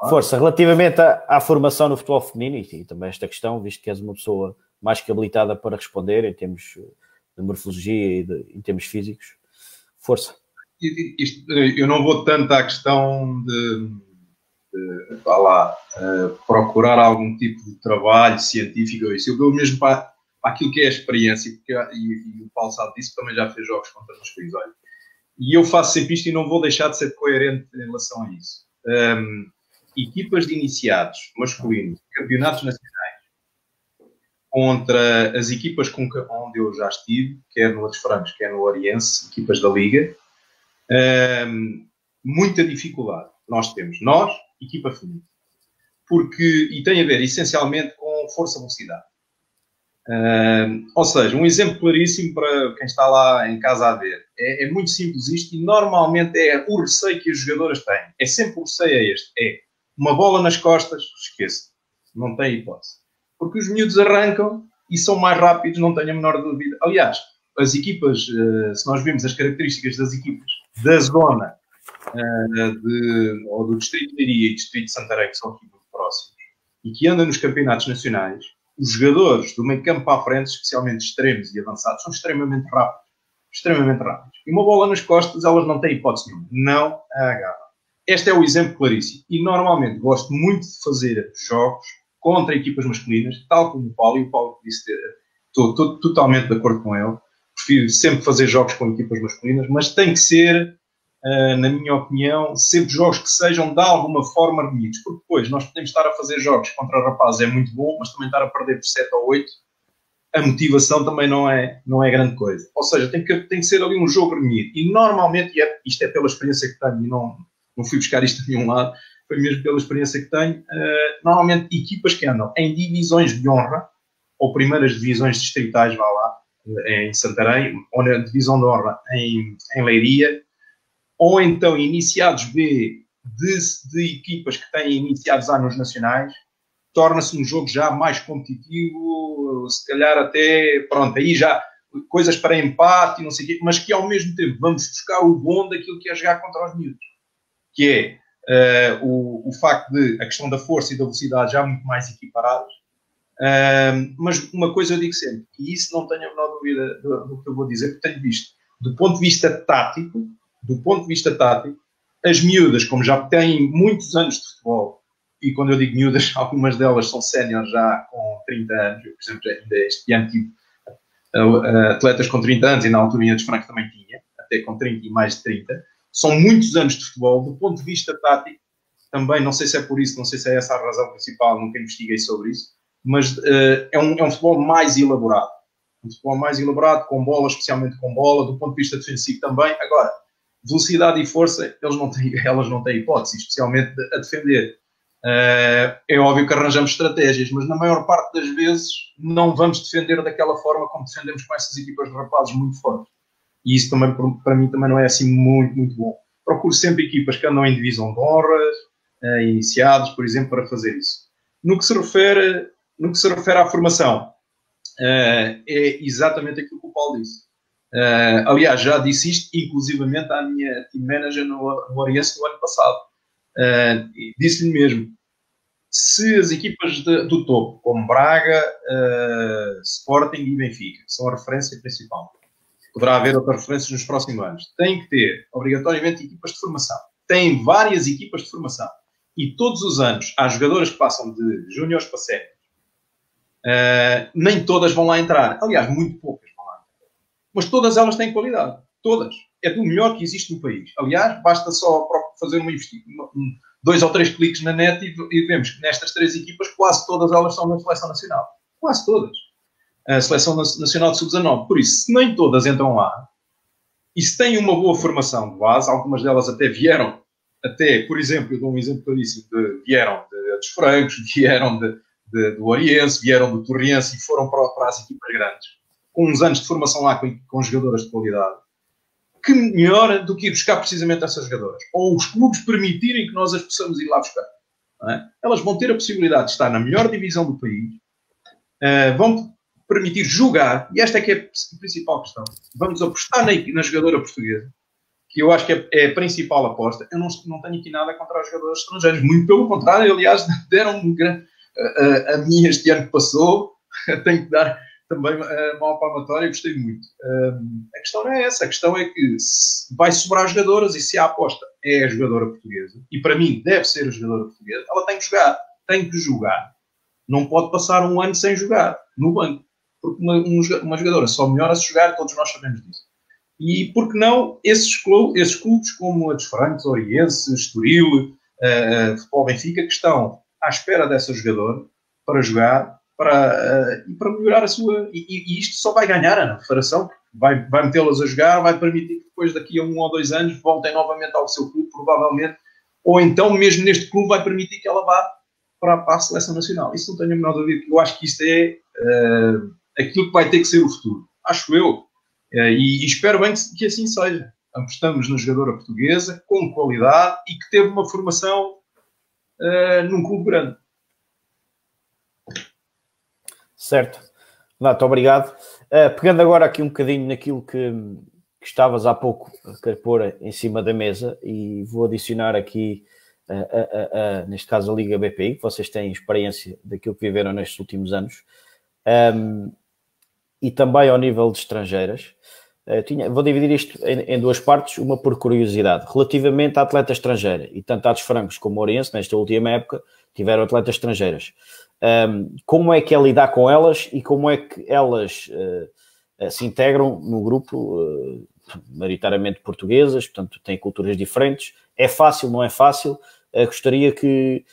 Força, relativamente à formação no futebol feminino e também esta questão, visto que és uma pessoa mais que habilitada para responder em termos de morfologia e em termos físicos. Força. Eu não vou tanto à questão de procurar algum tipo de trabalho científico ou isso. Eu vou mesmo para aquilo que é a experiência, e o Paulo sabe disso, também já fez jogos contra os países. E eu faço sempre isto e não vou deixar de ser coerente em relação a isso. Equipas de iniciados masculinos, campeonatos nacionais, contra as equipas onde eu já estive, quer no Lados Francos, quer no Oriense, equipas da Liga, muita dificuldade nós temos, equipa feminina, e tem a ver essencialmente com força-velocidade. Ou seja, um exemplo claríssimo para quem está lá em casa a ver, é muito simples isto e normalmente é o receio que as jogadoras têm, é sempre o receio é uma bola nas costas, esqueça, não tem hipótese, porque os miúdos arrancam e são mais rápidos, não tenho a menor dúvida. Aliás, as equipas, se nós vimos as características das equipas da zona ou do Distrito de Leiria e Distrito de Santarém, que são aqui muito próximos, e que andam nos campeonatos nacionais, os jogadores do meio campo para a frente, especialmente extremos e avançados, são extremamente rápidos. Extremamente rápidos. E uma bola nas costas, elas não têm hipótese nenhuma. Não a agarram. Este é o exemplo claríssimo. E normalmente gosto muito de fazer jogos contra equipas masculinas, tal como o Paulo, e o Paulo disse, estou totalmente de acordo com ele. Prefiro sempre fazer jogos com equipas masculinas, mas tem que ser, na minha opinião, sempre jogos que sejam de alguma forma reunidos. Porque depois nós podemos estar a fazer jogos contra rapazes, é muito bom, mas também estar a perder por 7 ou 8, a motivação também não é grande coisa. Ou seja, tem que ser ali um jogo reunido. E normalmente, isto é pela experiência que tenho, e não fui buscar isto de nenhum lado, foi mesmo pela experiência que tenho, normalmente equipas que andam em divisões de honra, ou primeiras divisões distritais, vá lá, em Santarém, ou na divisão de honra em Leiria, ou então iniciados B de equipas que têm iniciados A nos nacionais, torna-se um jogo já mais competitivo, se calhar até, pronto, aí já coisas para empate e não sei o quê, mas que ao mesmo tempo vamos buscar o bom daquilo que é jogar contra os miúdos, que é o facto de a questão da força e da velocidade já muito mais equiparadas. Mas uma coisa eu digo sempre, e isso não tenho a menor dúvida do que eu vou dizer, porque tenho visto, do ponto de vista tático, as miúdas, como já têm muitos anos de futebol, e quando eu digo miúdas, algumas delas são séniores já com 30 anos, eu, por exemplo, ainda este ano tive atletas com 30 anos, e na altura Inês Franco também tinha, até com 30 e mais de 30, são muitos anos de futebol, do ponto de vista tático, também, não sei se é por isso, não sei se é essa a razão principal, nunca investiguei sobre isso, mas é um futebol mais elaborado. Um futebol mais elaborado, com bola, especialmente com bola, do ponto de vista defensivo também. Agora, velocidade e força, elas não têm hipótese, especialmente a defender. É óbvio que arranjamos estratégias, mas na maior parte das vezes não vamos defender daquela forma como defendemos com essas equipas de rapazes muito fortes. E isso também, para mim, também não é assim muito, muito bom. Procuro sempre equipas que andam em divisão de honras, iniciados, por exemplo, para fazer isso. No que se refere à formação, é exatamente aquilo que o Paulo disse. Aliás, já disse isto, inclusivamente à minha team manager no Oriense no ano passado. Disse-lhe mesmo, se as equipas do topo, como Braga, Sporting e Benfica, são a referência principal, poderá haver outras referências nos próximos anos, têm que ter, obrigatoriamente, equipas de formação. Têm várias equipas de formação. E todos os anos, há jogadoras que passam de júniores para séniores. Nem todas vão lá entrar. Aliás, muito poucas vão lá entrar. Mas todas elas têm qualidade. Todas. É do melhor que existe no país. Aliás, basta só fazer 2 ou 3 cliques na net e vemos que nestas 3 equipas quase todas elas são da Seleção Nacional. Quase todas. A Seleção Nacional de Sub-19. Por isso, se nem todas entram lá, e se têm uma boa formação de base, algumas delas até vieram, por exemplo, eu dou um exemplo claríssimo, vieram dos Francos, vieram do Oriense, vieram do Torriense e foram para as equipas grandes, com uns anos de formação lá com jogadoras de qualidade. Que melhor do que ir buscar precisamente essas jogadoras? Ou os clubes permitirem que nós as possamos ir lá buscar. Não é? Elas vão ter a possibilidade de estar na melhor divisão do país, vão permitir jogar, e esta é que é a principal questão. Vamos apostar na jogadora portuguesa, que eu acho que é a principal aposta. Eu não tenho aqui nada contra os jogadores estrangeiros, muito pelo contrário, aliás, deram-me a minha este ano que passou, tenho que dar também uma palmatória, gostei muito. A questão não é essa, a questão é que vai sobrar jogadoras e se a aposta é a jogadora portuguesa, e para mim deve ser a jogadora portuguesa, ela tem que jogar. Não pode passar um ano sem jogar no banco, porque uma jogadora só melhora se jogar, todos nós sabemos disso. E por que não esses clubes como a dos Francos, Oriense, Estoril, Futebol Benfica, que estão à espera dessa jogadora para jogar, para melhorar a sua... E isto só vai ganhar a federação, vai metê-las a jogar, vai permitir que depois daqui a 1 ou 2 anos voltem novamente ao seu clube, provavelmente, ou então mesmo neste clube vai permitir que ela vá para a Seleção Nacional. Isso não tenho a menor dúvida, que eu acho que isto é aquilo que vai ter que ser o futuro. Acho eu. E espero bem que assim seja. Apostamos na jogadora portuguesa, com qualidade e que teve uma formação num clube grande. Certo. Renato, obrigado. Pegando agora aqui um bocadinho naquilo que estavas há pouco a querer pôr em cima da mesa, e vou adicionar aqui, neste caso, a Liga BPI, que vocês têm experiência daquilo que viveram nestes últimos anos, e também ao nível de estrangeiras. Vou dividir isto em 2 partes, uma por curiosidade. Relativamente à atleta estrangeira, e tanto a dos Francos como a Oriense, nesta última época, tiveram atletas estrangeiras. Como é que é lidar com elas e como é que elas se integram no grupo, maioritariamente portuguesas, portanto têm culturas diferentes? É fácil, não é fácil? Gostaria que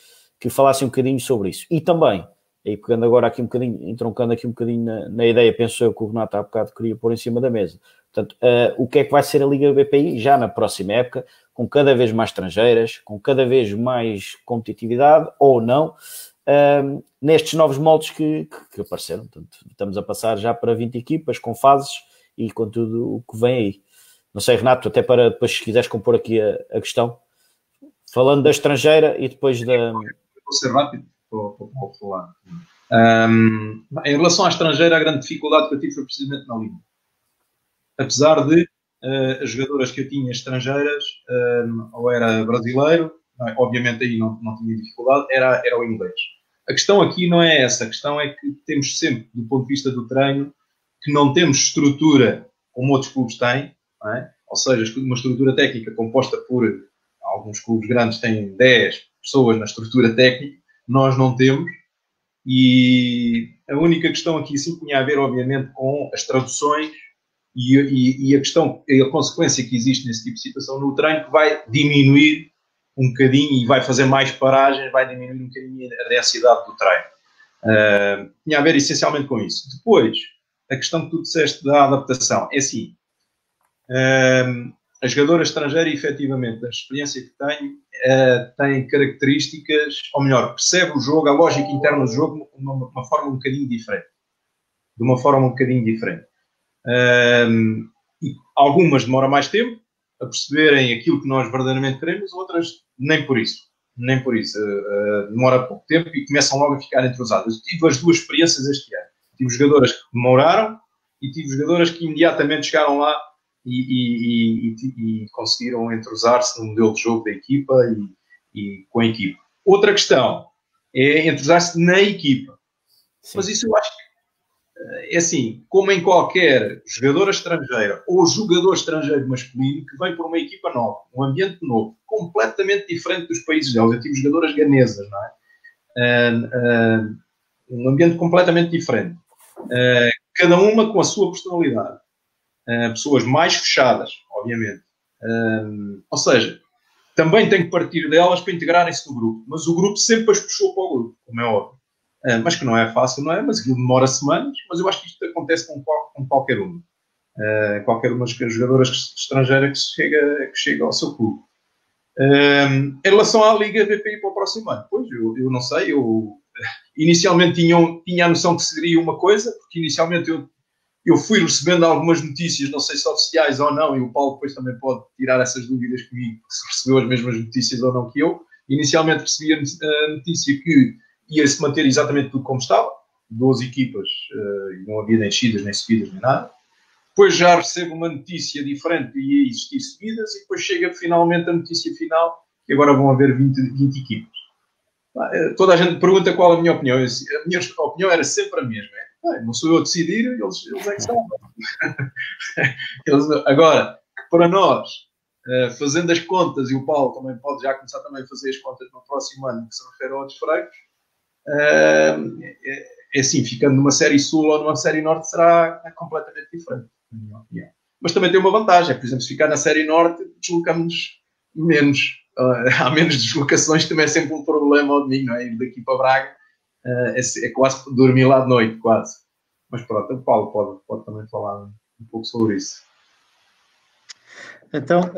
falassem um bocadinho sobre isso. E também, e pegando agora aqui um bocadinho, entroncando aqui um bocadinho na ideia, penso eu que o Renato há bocado queria pôr em cima da mesa. Portanto, o que é que vai ser a Liga BPI já na próxima época, com cada vez mais estrangeiras, com cada vez mais competitividade, ou não, nestes novos moldes que apareceram. Portanto, estamos a passar já para 20 equipas, com fases e com tudo o que vem aí. Não sei, Renato, até para depois, se quiseres compor aqui a questão, falando da estrangeira e depois da... Vou ser rápido para falar. Em relação à estrangeira, a grande dificuldade que eu tive foi precisamente na língua. Apesar de as jogadoras que eu tinha estrangeiras, ou era brasileiro, obviamente aí não tinha dificuldade, era o inglês. A questão aqui não é essa, a questão é que temos sempre, do ponto de vista do treino, que não temos estrutura como outros clubes têm, não é? Ou seja, uma estrutura técnica composta por alguns clubes grandes têm 10 pessoas na estrutura técnica, nós não temos, e a única questão aqui sim tinha a ver, obviamente, com as traduções e a consequência que existe nesse tipo de situação no treino, que vai diminuir um bocadinho e vai fazer mais paragens, vai diminuir um bocadinho a densidade do treino. Tinha a ver essencialmente com isso. Depois, a questão que tu disseste da adaptação, é assim, a jogadora estrangeira, efetivamente, da experiência que tenho, tem características, ou melhor, percebe o jogo, a lógica interna do jogo de uma forma um bocadinho diferente. E algumas demoram mais tempo a perceberem aquilo que nós verdadeiramente queremos, outras nem por isso. Demora pouco tempo e começam logo a ficar entrosadas. Eu tive as 2 experiências este ano. Tive jogadoras que demoraram e tive jogadoras que imediatamente chegaram lá e conseguiram entrosar-se no modelo de jogo da equipa e com a equipa. Outra questão é entrosar-se na equipa. Sim. Mas isso eu acho que é assim, como em qualquer jogadora estrangeira ou jogador estrangeiro masculino que vem por uma equipa nova, um ambiente novo, completamente diferente dos países deles. Eu tive jogadoras ganesas, não é? Um ambiente completamente diferente. Cada uma com a sua personalidade. Pessoas mais fechadas, obviamente. Ou seja, também tem que partir delas para integrarem-se no grupo. Mas o grupo sempre as puxou para o grupo, como é óbvio. Mas que não é fácil, não é? Mas aquilo demora semanas. Mas eu acho que isto acontece com qualquer uma. Qualquer uma das jogadoras estrangeiras que chega ao seu clube. Em relação à Liga BPI para o próximo ano, pois eu não sei. Inicialmente tinha a noção que seria uma coisa, porque inicialmente eu fui recebendo algumas notícias, não sei se oficiais ou não, e o Paulo depois também pode tirar essas dúvidas comigo, se recebeu as mesmas notícias ou não que eu. Inicialmente recebi a notícia que ia-se manter exatamente tudo como estava, 12 equipas, e não havia nem descidas, nem subidas, nem nada. Depois já recebo uma notícia diferente que ia existir subidas, e depois chega finalmente a notícia final, que agora vão haver 20 equipas. Toda a gente pergunta qual a minha opinião. A minha opinião era sempre a mesma. Não sou eu a decidir, eles é que sabem. Agora, para nós, fazendo as contas, e o Paulo também pode já começar também a fazer as contas no próximo ano, que se refere a outros fregues, é assim, ficando numa série sul ou numa série norte será completamente diferente, na minha opinião. Mas também tem uma vantagem, por exemplo, se ficar na série norte, deslocamos menos. Há menos deslocações, também é sempre um problema ao domingo, não é? Ir daqui para Braga é quase dormir lá de noite, quase. Mas pronto, o Paulo pode também falar um pouco sobre isso. Então,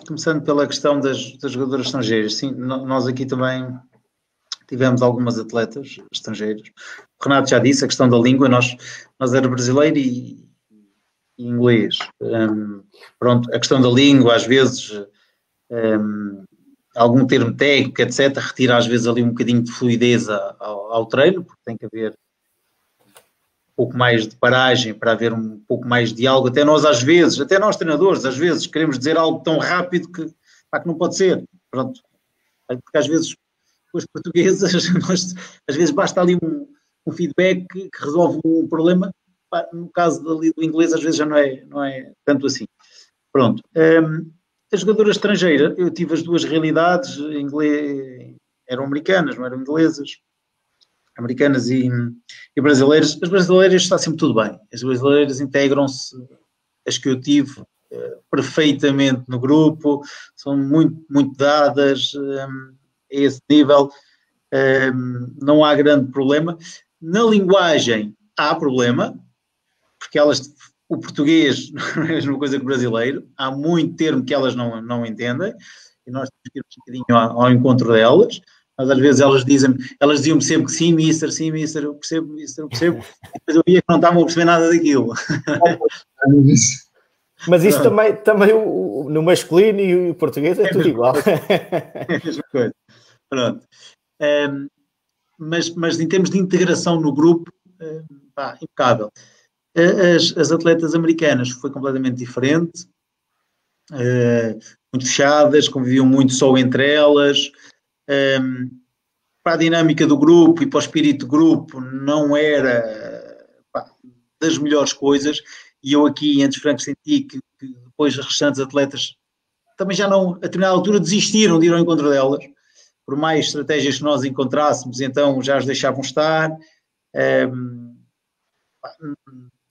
começando pela questão das jogadoras estrangeiras, sim, nós aqui também tivemos algumas atletas estrangeiras. O Renato já disse a questão da língua, nós era brasileiro e inglês. Pronto, a questão da língua, às vezes, algum termo técnico, etc., retira às vezes ali um bocadinho de fluidez ao treino, porque tem que haver um pouco mais de paragem para haver um pouco mais de diálogo. Até nós treinadores, às vezes queremos dizer algo tão rápido que não pode ser. Pronto. Porque às vezes, com as portuguesas, às vezes basta ali um feedback que resolve um problema. No caso do inglês, às vezes já não é tanto assim. Pronto. A jogadora estrangeira, eu tive as duas realidades, eram americanas, não eram inglesas, americanas e brasileiras. As brasileiras está sempre tudo bem, as brasileiras integram-se, as que eu tive, perfeitamente no grupo, são muito, muito dadas a esse nível, não há grande problema. Na linguagem há problema, porque o português não é a mesma coisa que o brasileiro, há muito termo que elas não entendem, e nós temos que ir um bocadinho ao encontro delas, mas às vezes elas diziam-me sempre que sim, mister, eu percebo, mister, eu percebo, e depois eu via que não estavam a perceber nada daquilo. Mas isso também no masculino e o português é tudo igual. É a mesma coisa. Pronto. Mas em termos de integração no grupo, impecável. As atletas americanas foi completamente diferente, muito fechadas, conviviam muito só entre elas, para a dinâmica do grupo e para o espírito do grupo não era das melhores coisas, e eu aqui entre os francos senti que depois as restantes atletas também já não, a determinada altura desistiram de ir ao encontro delas, por mais estratégias que nós encontrássemos, então já as deixavam estar.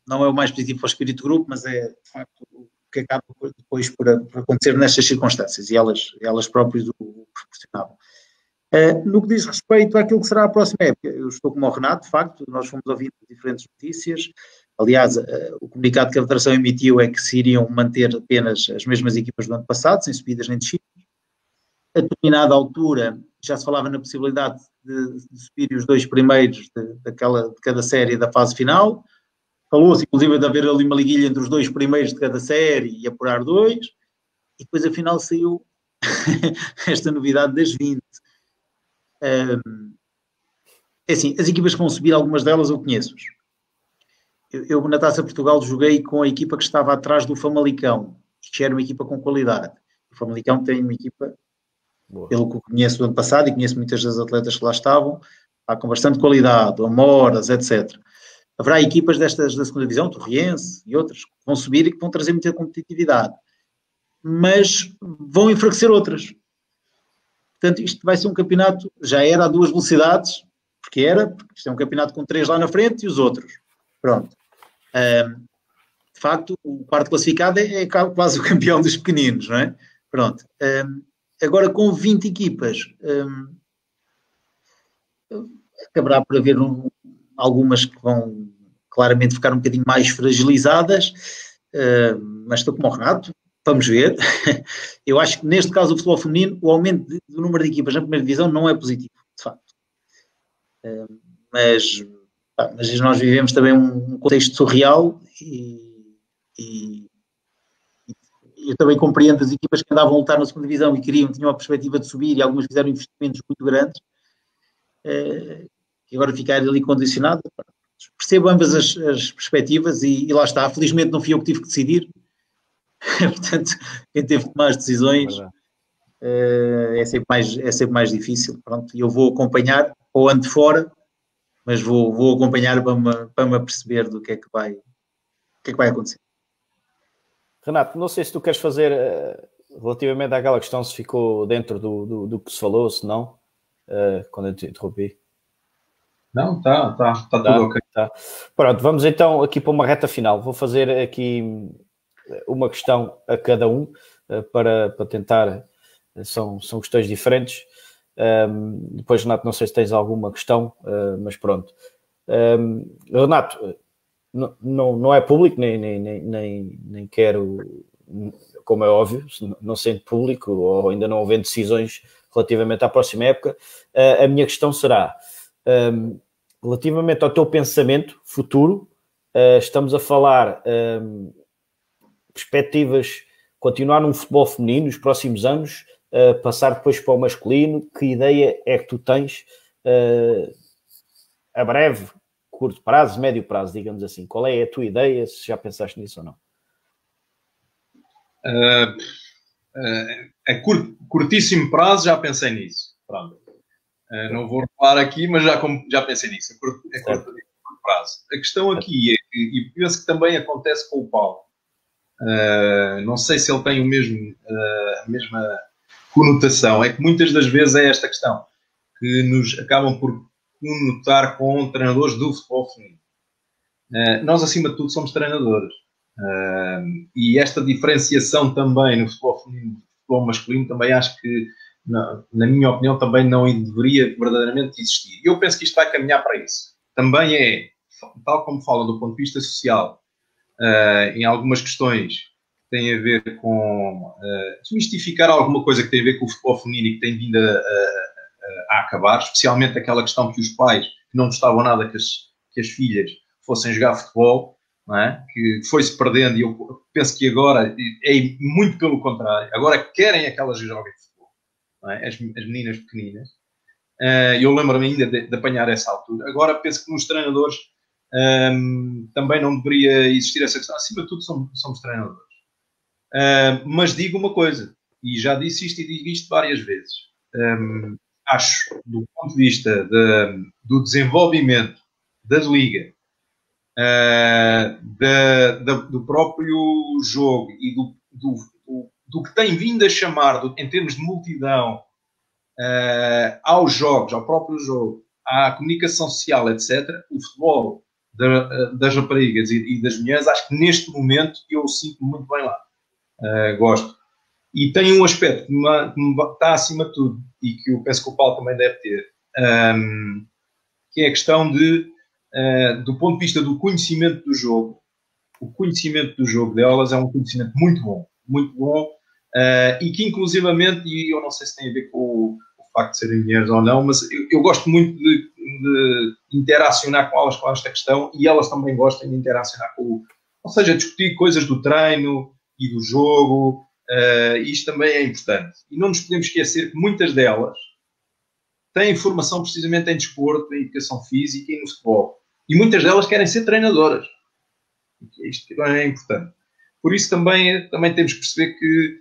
Não é o mais positivo para o espírito do grupo, mas é de facto o que acaba depois por acontecer nestas circunstâncias, e elas próprias o proporcionavam. No que diz respeito àquilo que será a próxima época, eu estou como o Renato, de facto, nós fomos ouvindo diferentes notícias. Aliás, o comunicado que a Federação emitiu é que se iriam manter apenas as mesmas equipas do ano passado, sem subidas nem descidas. A determinada altura já se falava na possibilidade de subir os dois primeiros de cada série da fase final. Falou-se, inclusive, de haver ali uma liguilha entre os dois primeiros de cada série e apurar dois. E depois, afinal, saiu esta novidade das 20. É assim, as equipas que vão subir, algumas delas eu conheço. Eu na Taça Portugal joguei com a equipa que estava atrás do Famalicão, que era uma equipa com qualidade. O Famalicão tem uma equipa, pelo que eu conheço do ano passado, e conheço muitas das atletas que lá estavam, com bastante qualidade, Amoras, etc. Haverá equipas destas da segunda divisão, Torriense e outras, que vão subir e que vão trazer muita competitividade. Mas vão enfraquecer outras. Portanto, isto vai ser um campeonato, já era a duas velocidades, porque porque isto é um campeonato com 3 lá na frente e os outros. Pronto. De facto, o quarto classificado é quase o campeão dos pequeninos, não é? Pronto. Agora, com 20 equipas, acabará por haver algumas que vão claramente ficar um bocadinho mais fragilizadas, mas estou como o Renato, vamos ver. Eu acho que neste caso do futebol feminino, o aumento do número de equipas na primeira divisão não é positivo, de facto. Mas nós vivemos também um contexto surreal e eu também compreendo as equipas que andavam a lutar na segunda divisão e tinham a perspectiva de subir e algumas fizeram investimentos muito grandes e agora ficar ali condicionado. Percebo ambas as perspectivas e lá está. Felizmente não fui eu que tive que decidir. Portanto, quem teve que tomar as decisões é sempre mais difícil. Pronto, eu vou acompanhar ou ando fora, mas vou acompanhar para me aperceber do que é que vai acontecer. Renato, não sei se tu queres fazer relativamente àquela questão, se ficou dentro do que se falou, se não, quando eu te interrompi. Não, está tudo ok. Tá. Pronto, vamos então aqui para uma reta final. Vou fazer aqui uma questão a cada um para tentar, são questões diferentes. Depois, Renato, não sei se tens alguma questão, mas pronto. Renato, não é público, nem quero, como é óbvio, não sendo público ou ainda não havendo decisões relativamente à próxima época, a minha questão será, relativamente ao teu pensamento futuro, estamos a falar perspectivas, continuar num futebol feminino nos próximos anos, passar depois para o masculino. Que ideia é que tu tens a breve, curto prazo, médio prazo, digamos assim? Qual é a tua ideia, se já pensaste nisso ou não? A curtíssimo prazo já pensei nisso. Pronto. Não vou revelar aqui, mas já pensei nisso. A curto prazo. A questão aqui é que, e penso que também acontece com o Paulo, não sei se ele tem a mesma conotação, é que muitas das vezes é esta questão que nos acabam por conotar com treinadores do futebol feminino. Nós, acima de tudo, somos treinadores. E esta diferenciação também no futebol feminino e no futebol masculino também acho que, na minha opinião, também não deveria verdadeiramente existir. Eu penso que isto vai caminhar para isso. Também é, tal como fala do ponto de vista social, em algumas questões que têm a ver com desmistificar alguma coisa que tem a ver com o futebol feminino e que tem vindo a acabar, especialmente aquela questão que os pais que não gostavam nada que as filhas fossem jogar futebol, não é? Que foi-se perdendo, e eu penso que agora é muito pelo contrário. Agora querem aquelas que joguem futebol, não é? As meninas pequeninas. Eu lembro-me ainda de apanhar essa altura. Agora penso que nos treinadores também não deveria existir essa questão. Acima de tudo somos treinadores. Mas digo uma coisa, e já disse isto e digo isto várias vezes. Acho, do ponto de vista do desenvolvimento da liga, do próprio jogo e do que tem vindo a chamar, em termos de multidão, aos jogos, ao próprio jogo, à comunicação social, etc., o futebol das raparigas e das mulheres, acho que neste momento eu sinto muito bem lá. Gosto. E tem um aspecto que me está acima de tudo, e que eu penso que o Paulo também deve ter, que é a questão do ponto de vista do conhecimento do jogo. O conhecimento do jogo delas é um conhecimento muito bom, e que inclusivamente, e eu não sei se tem a ver com o facto de serem mulheres ou não, mas eu gosto muito de interacionar com elas com esta questão, e elas também gostam de interacionar ou seja, discutir coisas do treino e do jogo. Isto também é importante. E não nos podemos esquecer que muitas delas têm formação precisamente em desporto, em educação física e no futebol. E muitas delas querem ser treinadoras. Isto é importante. Por isso também temos que perceber que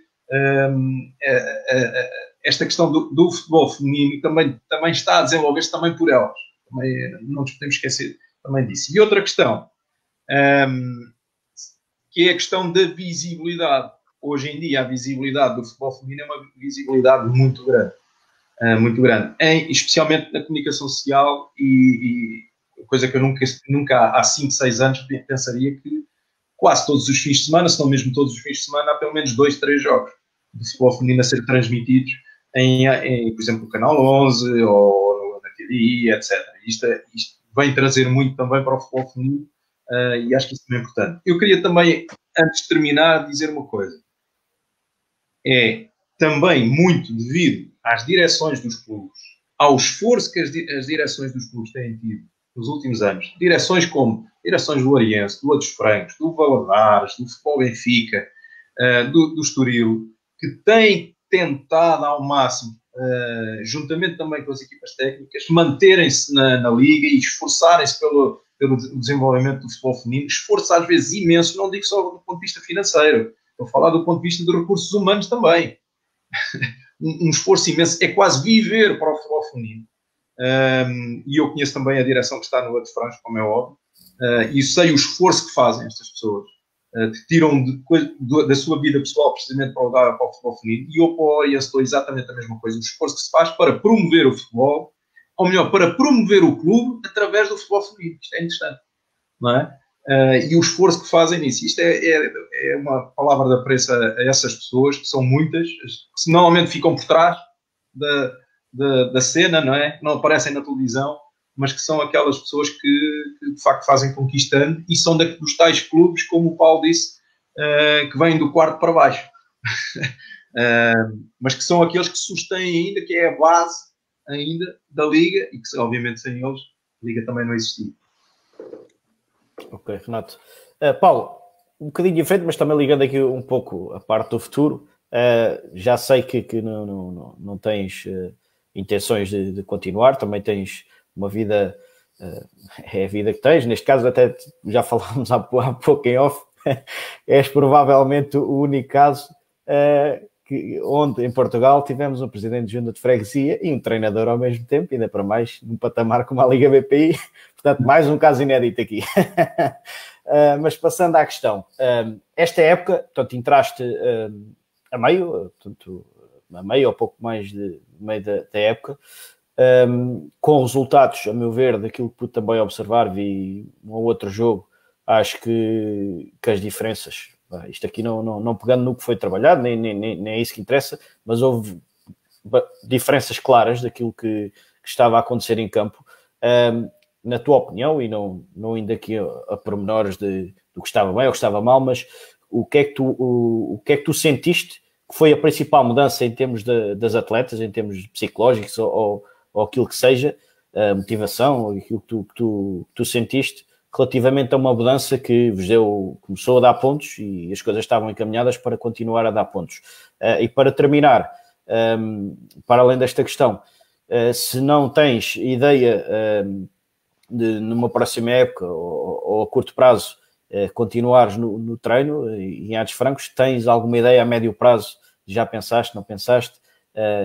esta questão do futebol feminino também está a desenvolver-se também por elas. Também não nos podemos esquecer também disso. E outra questão, que é a questão da visibilidade. Hoje em dia a visibilidade do futebol feminino é uma visibilidade muito grande. muito grande, especialmente na comunicação social e coisa que eu nunca há 5, 6 anos pensaria que quase todos os fins de semana, se não mesmo todos os fins de semana, há pelo menos 2, 3 jogos de futebol feminino a ser transmitidos por exemplo, no Canal 11 ou na TDI, etc. Isto vem trazer muito também para o futebol feminino e acho que isso é importante. Eu queria também, antes de terminar, dizer uma coisa. É também muito devido às direções dos clubes, ao esforço que as direções dos clubes têm tido nos últimos anos. Direções como direções do Oriense, do Outros Francos, do Valadares, do Futebol Benfica, do Estoril, que têm tentado ao máximo, juntamente também com as equipas técnicas, manterem-se na liga e esforçarem-se pelo desenvolvimento do futebol feminino. Esforço às vezes imenso, não digo só do ponto de vista financeiro, estou a falar do ponto de vista de recursos humanos também. Um esforço imenso, é quase viver para o futebol feminino. E eu conheço também a direção que está no Outros Francos, como é óbvio, e sei o esforço que fazem estas pessoas, que tiram da sua vida pessoal precisamente para o futebol feminino, e eu para o Oriense estou exatamente a mesma coisa, o esforço que se faz para promover o futebol, ou melhor, para promover o clube através do futebol feminino. Isto é interessante, não é? E o esforço que fazem nisso. Isto é uma palavra de apreço a essas pessoas, que são muitas, que normalmente ficam por trás da cena, não é? Que não aparecem na televisão, mas que são aquelas pessoas que de facto fazem conquistando e são dos tais clubes, como o Paulo disse, que vêm do quarto para baixo. Mas que são aqueles que sustêm ainda, que é a base ainda da Liga, e que obviamente sem eles a Liga também não existia. Ok, Renato. Paulo, um bocadinho diferente, mas também ligando aqui um pouco a parte do futuro. Já sei que não tens intenções de continuar, também tens uma vida, é a vida que tens. Neste caso, até já falámos há pouco em off, és provavelmente o único caso onde em Portugal tivemos um presidente de junta de freguesia e um treinador ao mesmo tempo, ainda para mais num patamar como a Liga BPI. Portanto, mais um caso inédito aqui. Mas passando à questão, esta época, portanto, entraste a meio ou pouco mais de meio da época, com resultados, a meu ver, daquilo que pude também observar, vi um ou outro jogo, acho que as diferenças, isto aqui não pegando no que foi trabalhado, nem é isso que interessa, mas houve diferenças claras daquilo que estava a acontecer em campo. Na tua opinião, e não indo aqui a pormenores do que estava bem ou que estava mal, mas o que é que tu sentiste que foi a principal mudança em termos das atletas, em termos psicológicos ou aquilo que seja, a motivação, ou aquilo que tu sentiste relativamente a uma mudança que vos começou a dar pontos e as coisas estavam encaminhadas para continuar a dar pontos. E para terminar, para além desta questão, se não tens ideia de numa próxima época ou a curto prazo continuares no treino em Atos Francos, tens alguma ideia a médio prazo? Já pensaste, não pensaste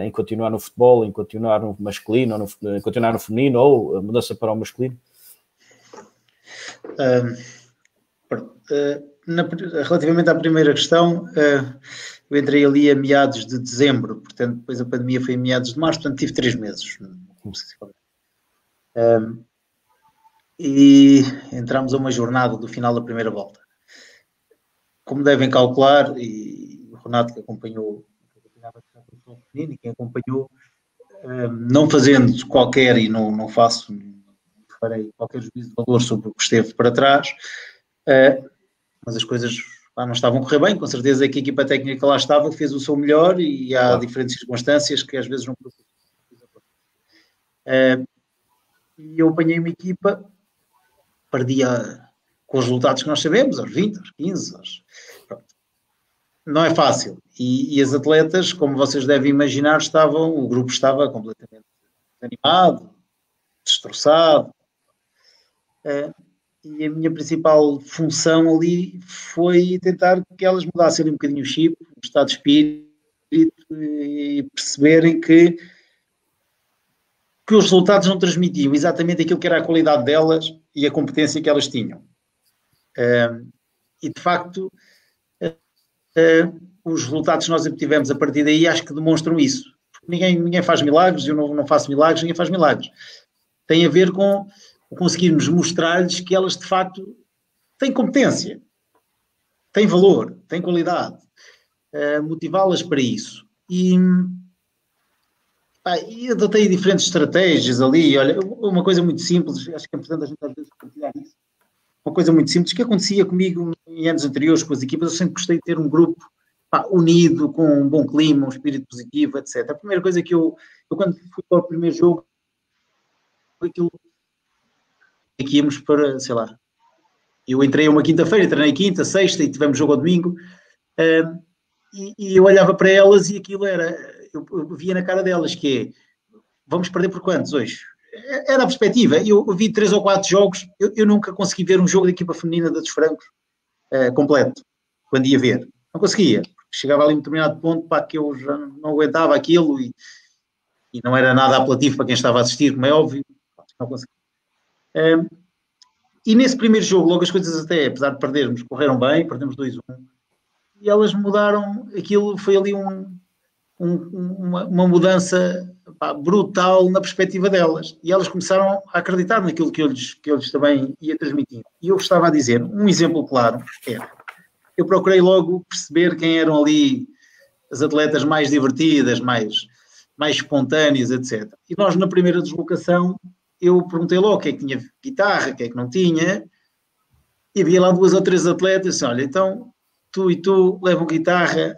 em continuar no futebol, em continuar no masculino, em continuar no feminino, ou a mudança para o masculino? Relativamente à primeira questão, eu entrei ali a meados de dezembro, portanto depois a pandemia foi em meados de março, portanto tive 3 meses. E entramos a uma jornada do final da primeira volta. Como devem calcular, e o Renato que acompanhou e quem acompanhou, não fazendo qualquer, e não farei qualquer juízo de valor sobre o que esteve para trás, mas as coisas não estavam a correr bem, com certeza que a equipa técnica lá estava, fez o seu melhor e há diferentes circunstâncias que às vezes não e eu apanhei uma equipa, perdia com os resultados que nós sabemos, aos 20, aos 15, pronto. Não é fácil. E as atletas, como vocês devem imaginar, o grupo estava completamente desanimado, destroçado. E a minha principal função ali foi tentar que elas mudassem um bocadinho o chip, o estado de espírito e perceberem que os resultados não transmitiam exatamente aquilo que era a qualidade delas e a competência que elas tinham. E de facto, os resultados que nós obtivemos a partir daí acho que demonstram isso. ninguém faz milagres, eu não faço milagres, ninguém faz milagres. Tem a ver com conseguirmos mostrar-lhes que elas, de facto, têm competência, têm valor, têm qualidade, motivá-las para isso. E adotei diferentes estratégias ali. Olha, uma coisa muito simples, acho que é importante a gente às vezes partilhar isso. Uma coisa muito simples que acontecia comigo em anos anteriores com as equipas, eu sempre gostei de ter um grupo unido, com um bom clima, um espírito positivo, etc. A primeira coisa que eu quando fui para o primeiro jogo, foi aquilo que íamos para, sei lá, eu entrei uma quinta-feira, treinei quinta, sexta e tivemos jogo ao domingo, e eu olhava para elas e aquilo era, eu via na cara delas que é, vamos perder por quantos hoje? Era a perspectiva. Eu vi 3 ou 4 jogos, eu nunca consegui ver um jogo da equipa feminina da dos Francos completo, quando ia ver. Não conseguia. Chegava ali a um determinado ponto que eu já não aguentava aquilo e não era nada apelativo para quem estava a assistir, como é óbvio. Não conseguia. E nesse primeiro jogo, logo as coisas até, apesar de perdermos, correram bem, perdemos 2-1. E elas mudaram, aquilo foi ali uma mudança brutal na perspectiva delas. E elas começaram a acreditar naquilo que eu lhes também ia transmitindo. E eu estava a dizer, um exemplo claro era, eu procurei logo perceber quem eram ali as atletas mais divertidas, mais espontâneas, etc. E nós, na primeira deslocação, eu perguntei logo quem é que tinha guitarra, quem é que não tinha, e havia lá 2 ou 3 atletas, assim, olha, então tu e tu levam guitarra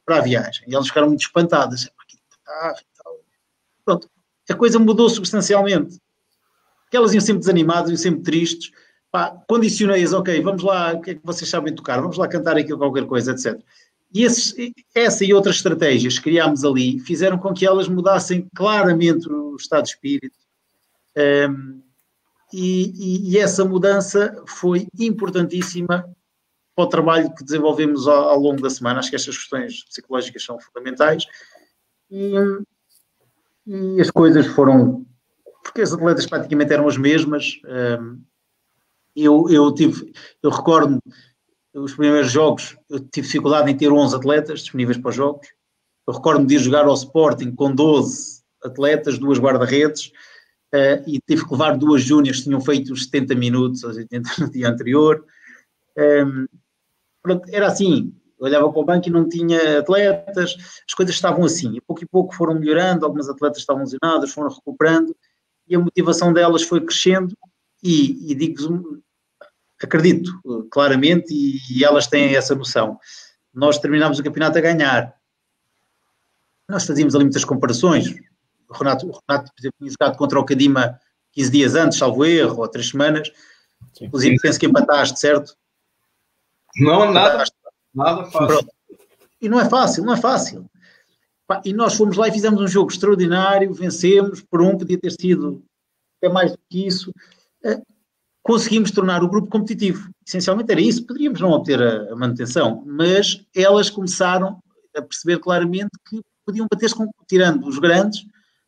para a viagem. E elas ficaram muito espantadas. Guitarra e tal. Pronto, a coisa mudou substancialmente. Porque elas iam sempre desanimadas, iam sempre tristes. Condicionei-as, ok, vamos lá, o que é que vocês sabem tocar? Vamos lá cantar aquilo, qualquer coisa, etc. E essa e outras estratégias que criámos ali fizeram com que elas mudassem claramente o estado de espírito. E essa mudança foi importantíssima para o trabalho que desenvolvemos ao longo da semana. Acho que estas questões psicológicas são fundamentais e as coisas foram, porque as atletas praticamente eram as mesmas. Eu recordo os primeiros jogos, eu tive dificuldade em ter 11 atletas disponíveis para os jogos. Eu recordo-me de ir jogar ao Sporting com 12 atletas, 2 guarda-redes, e tive que levar 2 júniores que tinham feito os 70 minutos, aos 80 no dia anterior. Pronto, era assim, eu olhava para o banco e não tinha atletas, as coisas estavam assim, e pouco foram melhorando, algumas atletas estavam lesionadas, foram recuperando, e a motivação delas foi crescendo, e digo-vos, acredito claramente, e elas têm essa noção. Nós terminámos o campeonato a ganhar, nós fazíamos ali muitas comparações, o Renato por exemplo, tinha jogado contra o Cadima 15 dias antes, salvo erro, ou 3 semanas, sim. Inclusive penso que empataste, certo? Não, nada fácil. Pronto. E não é fácil. E nós fomos lá e fizemos um jogo extraordinário, vencemos, podia ter sido até mais do que isso. Conseguimos tornar o grupo competitivo. Essencialmente era isso, poderíamos não obter a manutenção, mas elas começaram a perceber claramente que podiam bater-se tirando os grandes,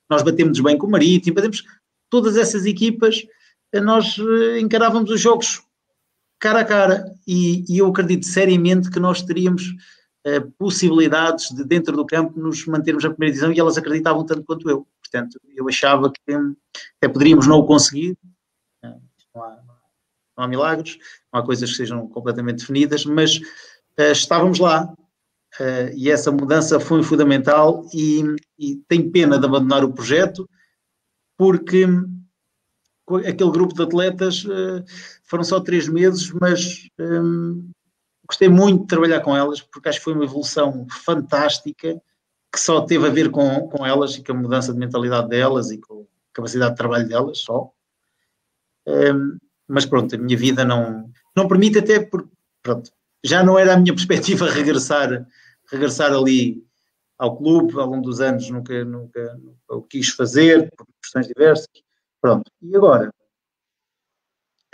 nós batemos bem com o Marítimo, batemos todas essas equipas, nós encarávamos os jogos cara a cara, e eu acredito seriamente que nós teríamos possibilidades de, dentro do campo, nos mantermos na primeira divisão, e elas acreditavam tanto quanto eu. Portanto, eu achava que até poderíamos não o conseguir, não há milagres, não há coisas que sejam completamente definidas, mas estávamos lá, e essa mudança foi fundamental, e tenho pena de abandonar o projeto, porque aquele grupo de atletas foram só 3 meses, mas gostei muito de trabalhar com elas, porque acho que foi uma evolução fantástica, que só teve a ver com elas e com a mudança de mentalidade delas e com a capacidade de trabalho delas só. Mas pronto, a minha vida não permite, até porque pronto, já não era a minha perspectiva regressar ali ao clube. Ao longo dos anos nunca o quis fazer, por questões diversas. Pronto, e agora?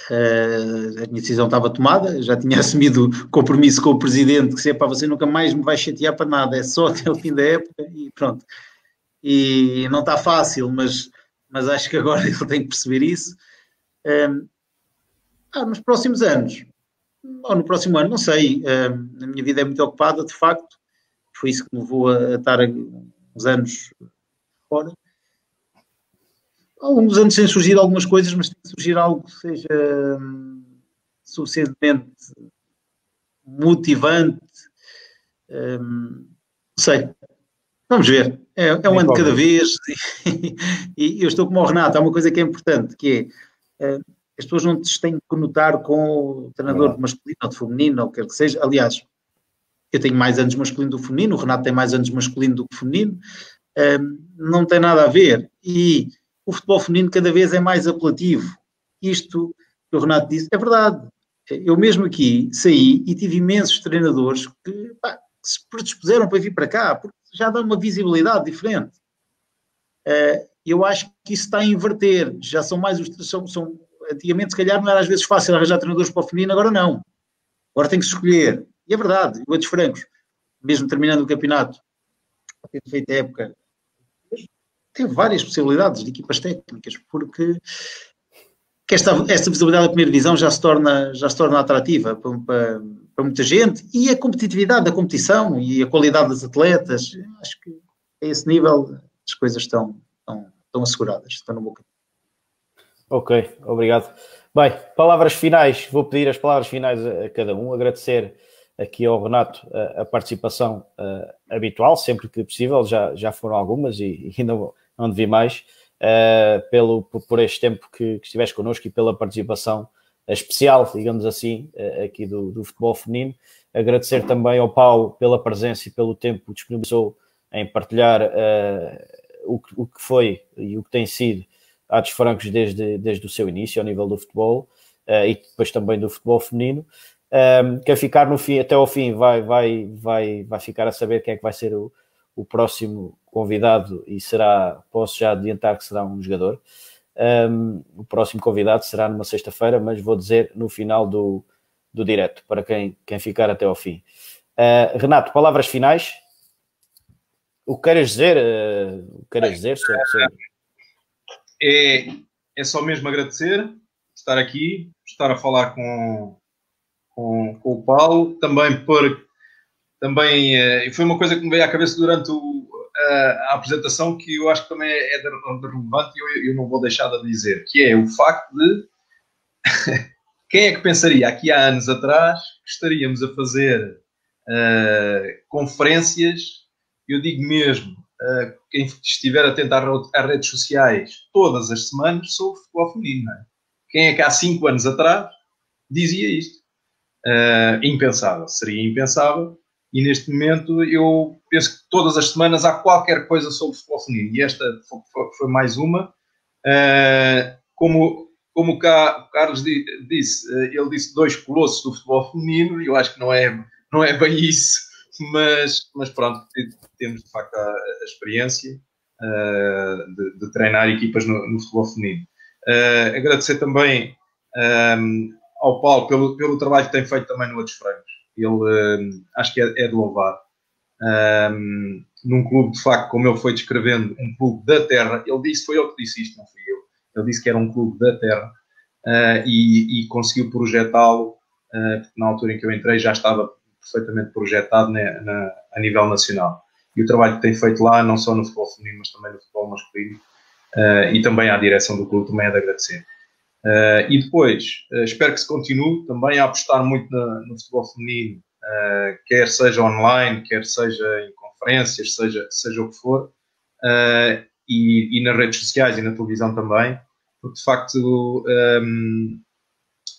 A minha decisão estava tomada, já tinha assumido compromisso com o presidente, que se é para você nunca mais me vai chatear para nada, é só até o fim da época, e pronto. E não está fácil, mas acho que agora ele tem que perceber isso. Nos próximos anos, ou no próximo ano, não sei, a minha vida é muito ocupada, de facto, foi isso que me levou a estar uns anos fora. Há alguns anos sem surgir algumas coisas, mas tem que surgir algo que seja suficientemente motivante. Não sei. Vamos ver. É um ano de cada vez. E eu estou como o Renato. Há uma coisa que é importante, que é as pessoas não se têm que conotar com o treinador masculino ou de feminino, ou quer que seja. Aliás, eu tenho mais anos masculino do que feminino, o Renato tem mais anos masculino do que feminino. Não tem nada a ver. E o futebol feminino cada vez é mais apelativo. Isto que o Renato disse é verdade. Eu mesmo aqui saí e tive imensos treinadores que se predispuseram para vir para cá, porque já dá uma visibilidade diferente. Eu acho que isso está a inverter. Já são mais os... antigamente, se calhar, não era às vezes fácil arranjar treinadores para o feminino, agora não. Agora tem que se escolher. E é verdade, eu vou francos, mesmo terminando o campeonato, tendo feito a época, teve várias possibilidades de equipas técnicas, porque esta visibilidade da primeira divisão já se torna atrativa para muita gente, e a competitividade da competição e a qualidade dos atletas, acho que a esse nível as coisas estão asseguradas, estão no bom caminho. Ok, obrigado. Bem, palavras finais, vou pedir as palavras finais a cada um, agradecer aqui ao Renato a participação habitual, sempre que possível, já foram algumas e ainda não devia mais, por este tempo que estiveste connosco e pela participação especial, digamos assim, aqui do futebol feminino. Agradecer também ao Paulo pela presença e pelo tempo que disponibilizou em partilhar o que foi e o que tem sido Atos Francos desde o seu início ao nível do futebol e depois também do futebol feminino. Quem ficar no fim, até ao fim vai ficar a saber quem é que vai ser o próximo convidado e posso já adiantar que será um jogador. O próximo convidado será numa sexta-feira, mas vou dizer no final do direto, para quem ficar até ao fim. Renato, palavras finais? O que queres dizer? É só mesmo agradecer, estar aqui, estar a falar com o Paulo, também foi uma coisa que me veio à cabeça durante a apresentação, que eu acho que também é relevante e eu não vou deixar de dizer, que é o facto de quem é que pensaria aqui há anos atrás que estaríamos a fazer conferências, eu digo mesmo, quem estiver atento às redes sociais todas as semanas sobre futebol feminino, não é? Quem é que há 5 anos atrás dizia isto? Impensável, seria impensável, e neste momento eu penso que todas as semanas há qualquer coisa sobre futebol feminino, e esta foi mais uma. Como o Carlos disse, ele disse 2 colossos do futebol feminino, e eu acho que não é bem isso, mas pronto, temos de facto a experiência de treinar equipas no futebol feminino. Agradecer também ao Paulo pelo trabalho que tem feito também no Atos Francos. Ele acho que é de louvar. Num clube, de facto, como ele foi descrevendo, um clube da terra, foi ele que disse isto, não fui eu. Ele disse que era um clube da terra e conseguiu projetá-lo, porque na altura em que eu entrei já estava perfeitamente projetado a nível nacional. E o trabalho que tem feito lá, não só no futebol feminino, mas também no futebol masculino, e também à direção do clube, também é de agradecer. E depois, espero que se continue também a apostar muito no futebol feminino, quer seja online, quer seja em conferências, seja o que for, e nas redes sociais e na televisão também, porque de facto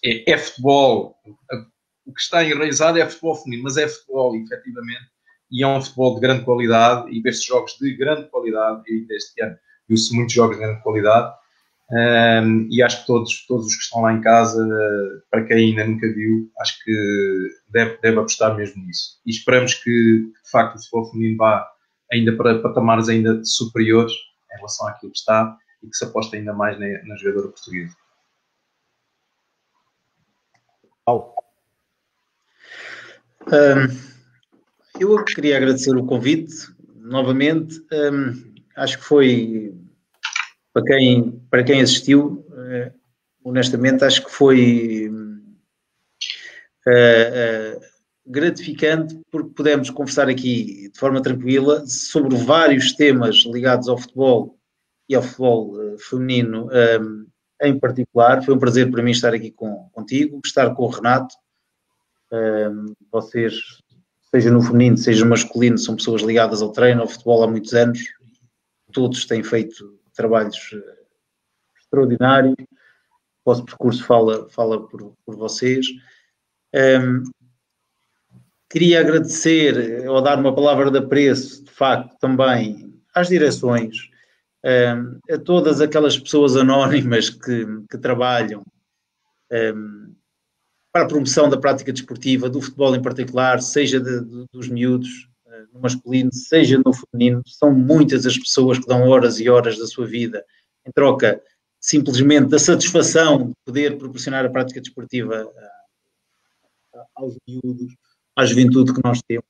é futebol, o que está enraizado é futebol feminino, mas é futebol, efetivamente, e é um futebol de grande qualidade, e vê-se jogos de grande qualidade, e deste ano viu-se muitos jogos de grande qualidade. E acho que todos os que estão lá em casa, para quem ainda nunca viu, acho que deve apostar mesmo nisso. E esperamos que, de facto, o futebol feminino vá ainda para patamares ainda superiores em relação àquilo que está e que se aposte ainda mais na jogadora portuguesa. Eu queria agradecer o convite novamente. Acho que foi... Para quem assistiu, honestamente, acho que foi gratificante porque pudemos conversar aqui de forma tranquila sobre vários temas ligados ao futebol e ao futebol feminino em particular. Foi um prazer para mim estar aqui contigo, estar com o Renato. Vocês, seja no feminino, seja no masculino, são pessoas ligadas ao treino, ao futebol há muitos anos. Todos têm feito trabalhos extraordinários. O vosso percurso fala por vocês. Queria agradecer, ou dar uma palavra de apreço, de facto, também às direções, a todas aquelas pessoas anónimas que trabalham para a promoção da prática desportiva, do futebol em particular, seja dos miúdos, no masculino, seja no feminino. São muitas as pessoas que dão horas e horas da sua vida em troca simplesmente da satisfação de poder proporcionar a prática desportiva aos miúdos, à juventude que nós temos.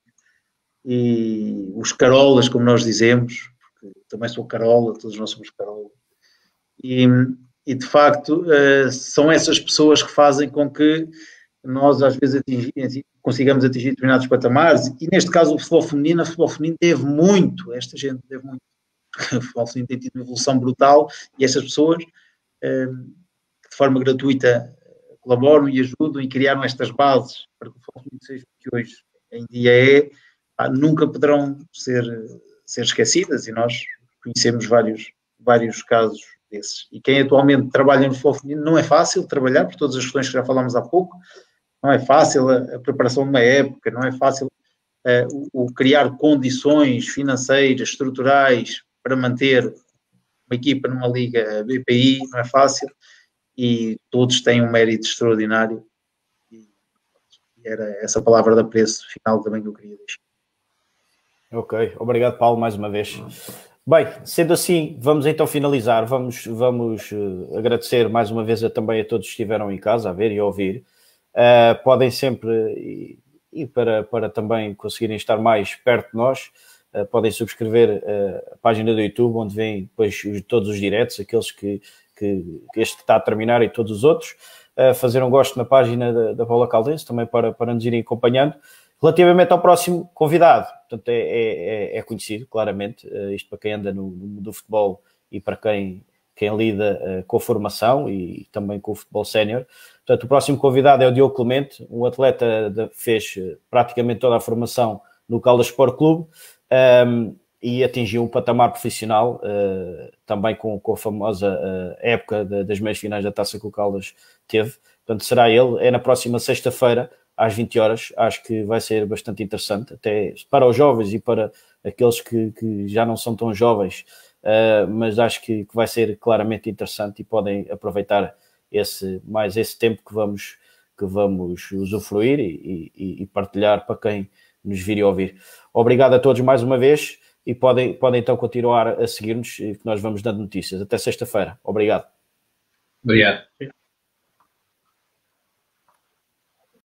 E os carolas, como nós dizemos, porque também sou carola, todos nós somos carola. E de facto, são essas pessoas que fazem com que nós, às vezes, consigamos atingir determinados patamares. E, neste caso, o futebol feminino teve muito. Esta gente teve muito. O futebol feminino tem tido uma evolução brutal e estas pessoas, de forma gratuita, colaboram e ajudam e criaram estas bases para que o futebol feminino seja o que hoje em dia é. Nunca poderão ser esquecidas, e nós conhecemos vários casos desses. E quem atualmente trabalha no futebol feminino, não é fácil trabalhar, por todas as questões que já falámos há pouco. Não é fácil a preparação de uma época, não é fácil o criar condições financeiras, estruturais, para manter uma equipa numa liga BPI, não é fácil, e todos têm um mérito extraordinário. E era essa palavra de apreço final também que eu queria deixar. Ok, obrigado, Paulo, mais uma vez. Bem, sendo assim, vamos então finalizar. Vamos agradecer mais uma vez também a todos que estiveram em casa a ver e a ouvir. Podem sempre, e para também conseguirem estar mais perto de nós, podem subscrever a página do YouTube, onde vêm depois todos os diretos, aqueles que este está a terminar e todos os outros. Fazer um gosto na página da Paula Caldense, também para nos irem acompanhando. Relativamente ao próximo convidado, portanto, é conhecido, claramente, isto para quem anda no mundo do futebol e para quem lida com a formação e também com o futebol sénior. Portanto, o próximo convidado é o Diogo Clemente, um atleta que fez praticamente toda a formação no Caldas Sport Clube e atingiu um patamar profissional, também com a famosa época das meias finais da taça que o Caldas teve. Portanto, será ele, é na próxima sexta-feira, às 20 horas, acho que vai ser bastante interessante, até para os jovens e para aqueles que já não são tão jovens, mas acho que vai ser claramente interessante e podem aproveitar esse tempo que vamos usufruir e partilhar para quem nos vir e ouvir. Obrigado a todos mais uma vez e podem então continuar a seguir-nos, que nós vamos dando notícias. Até sexta-feira. Obrigado. Obrigado.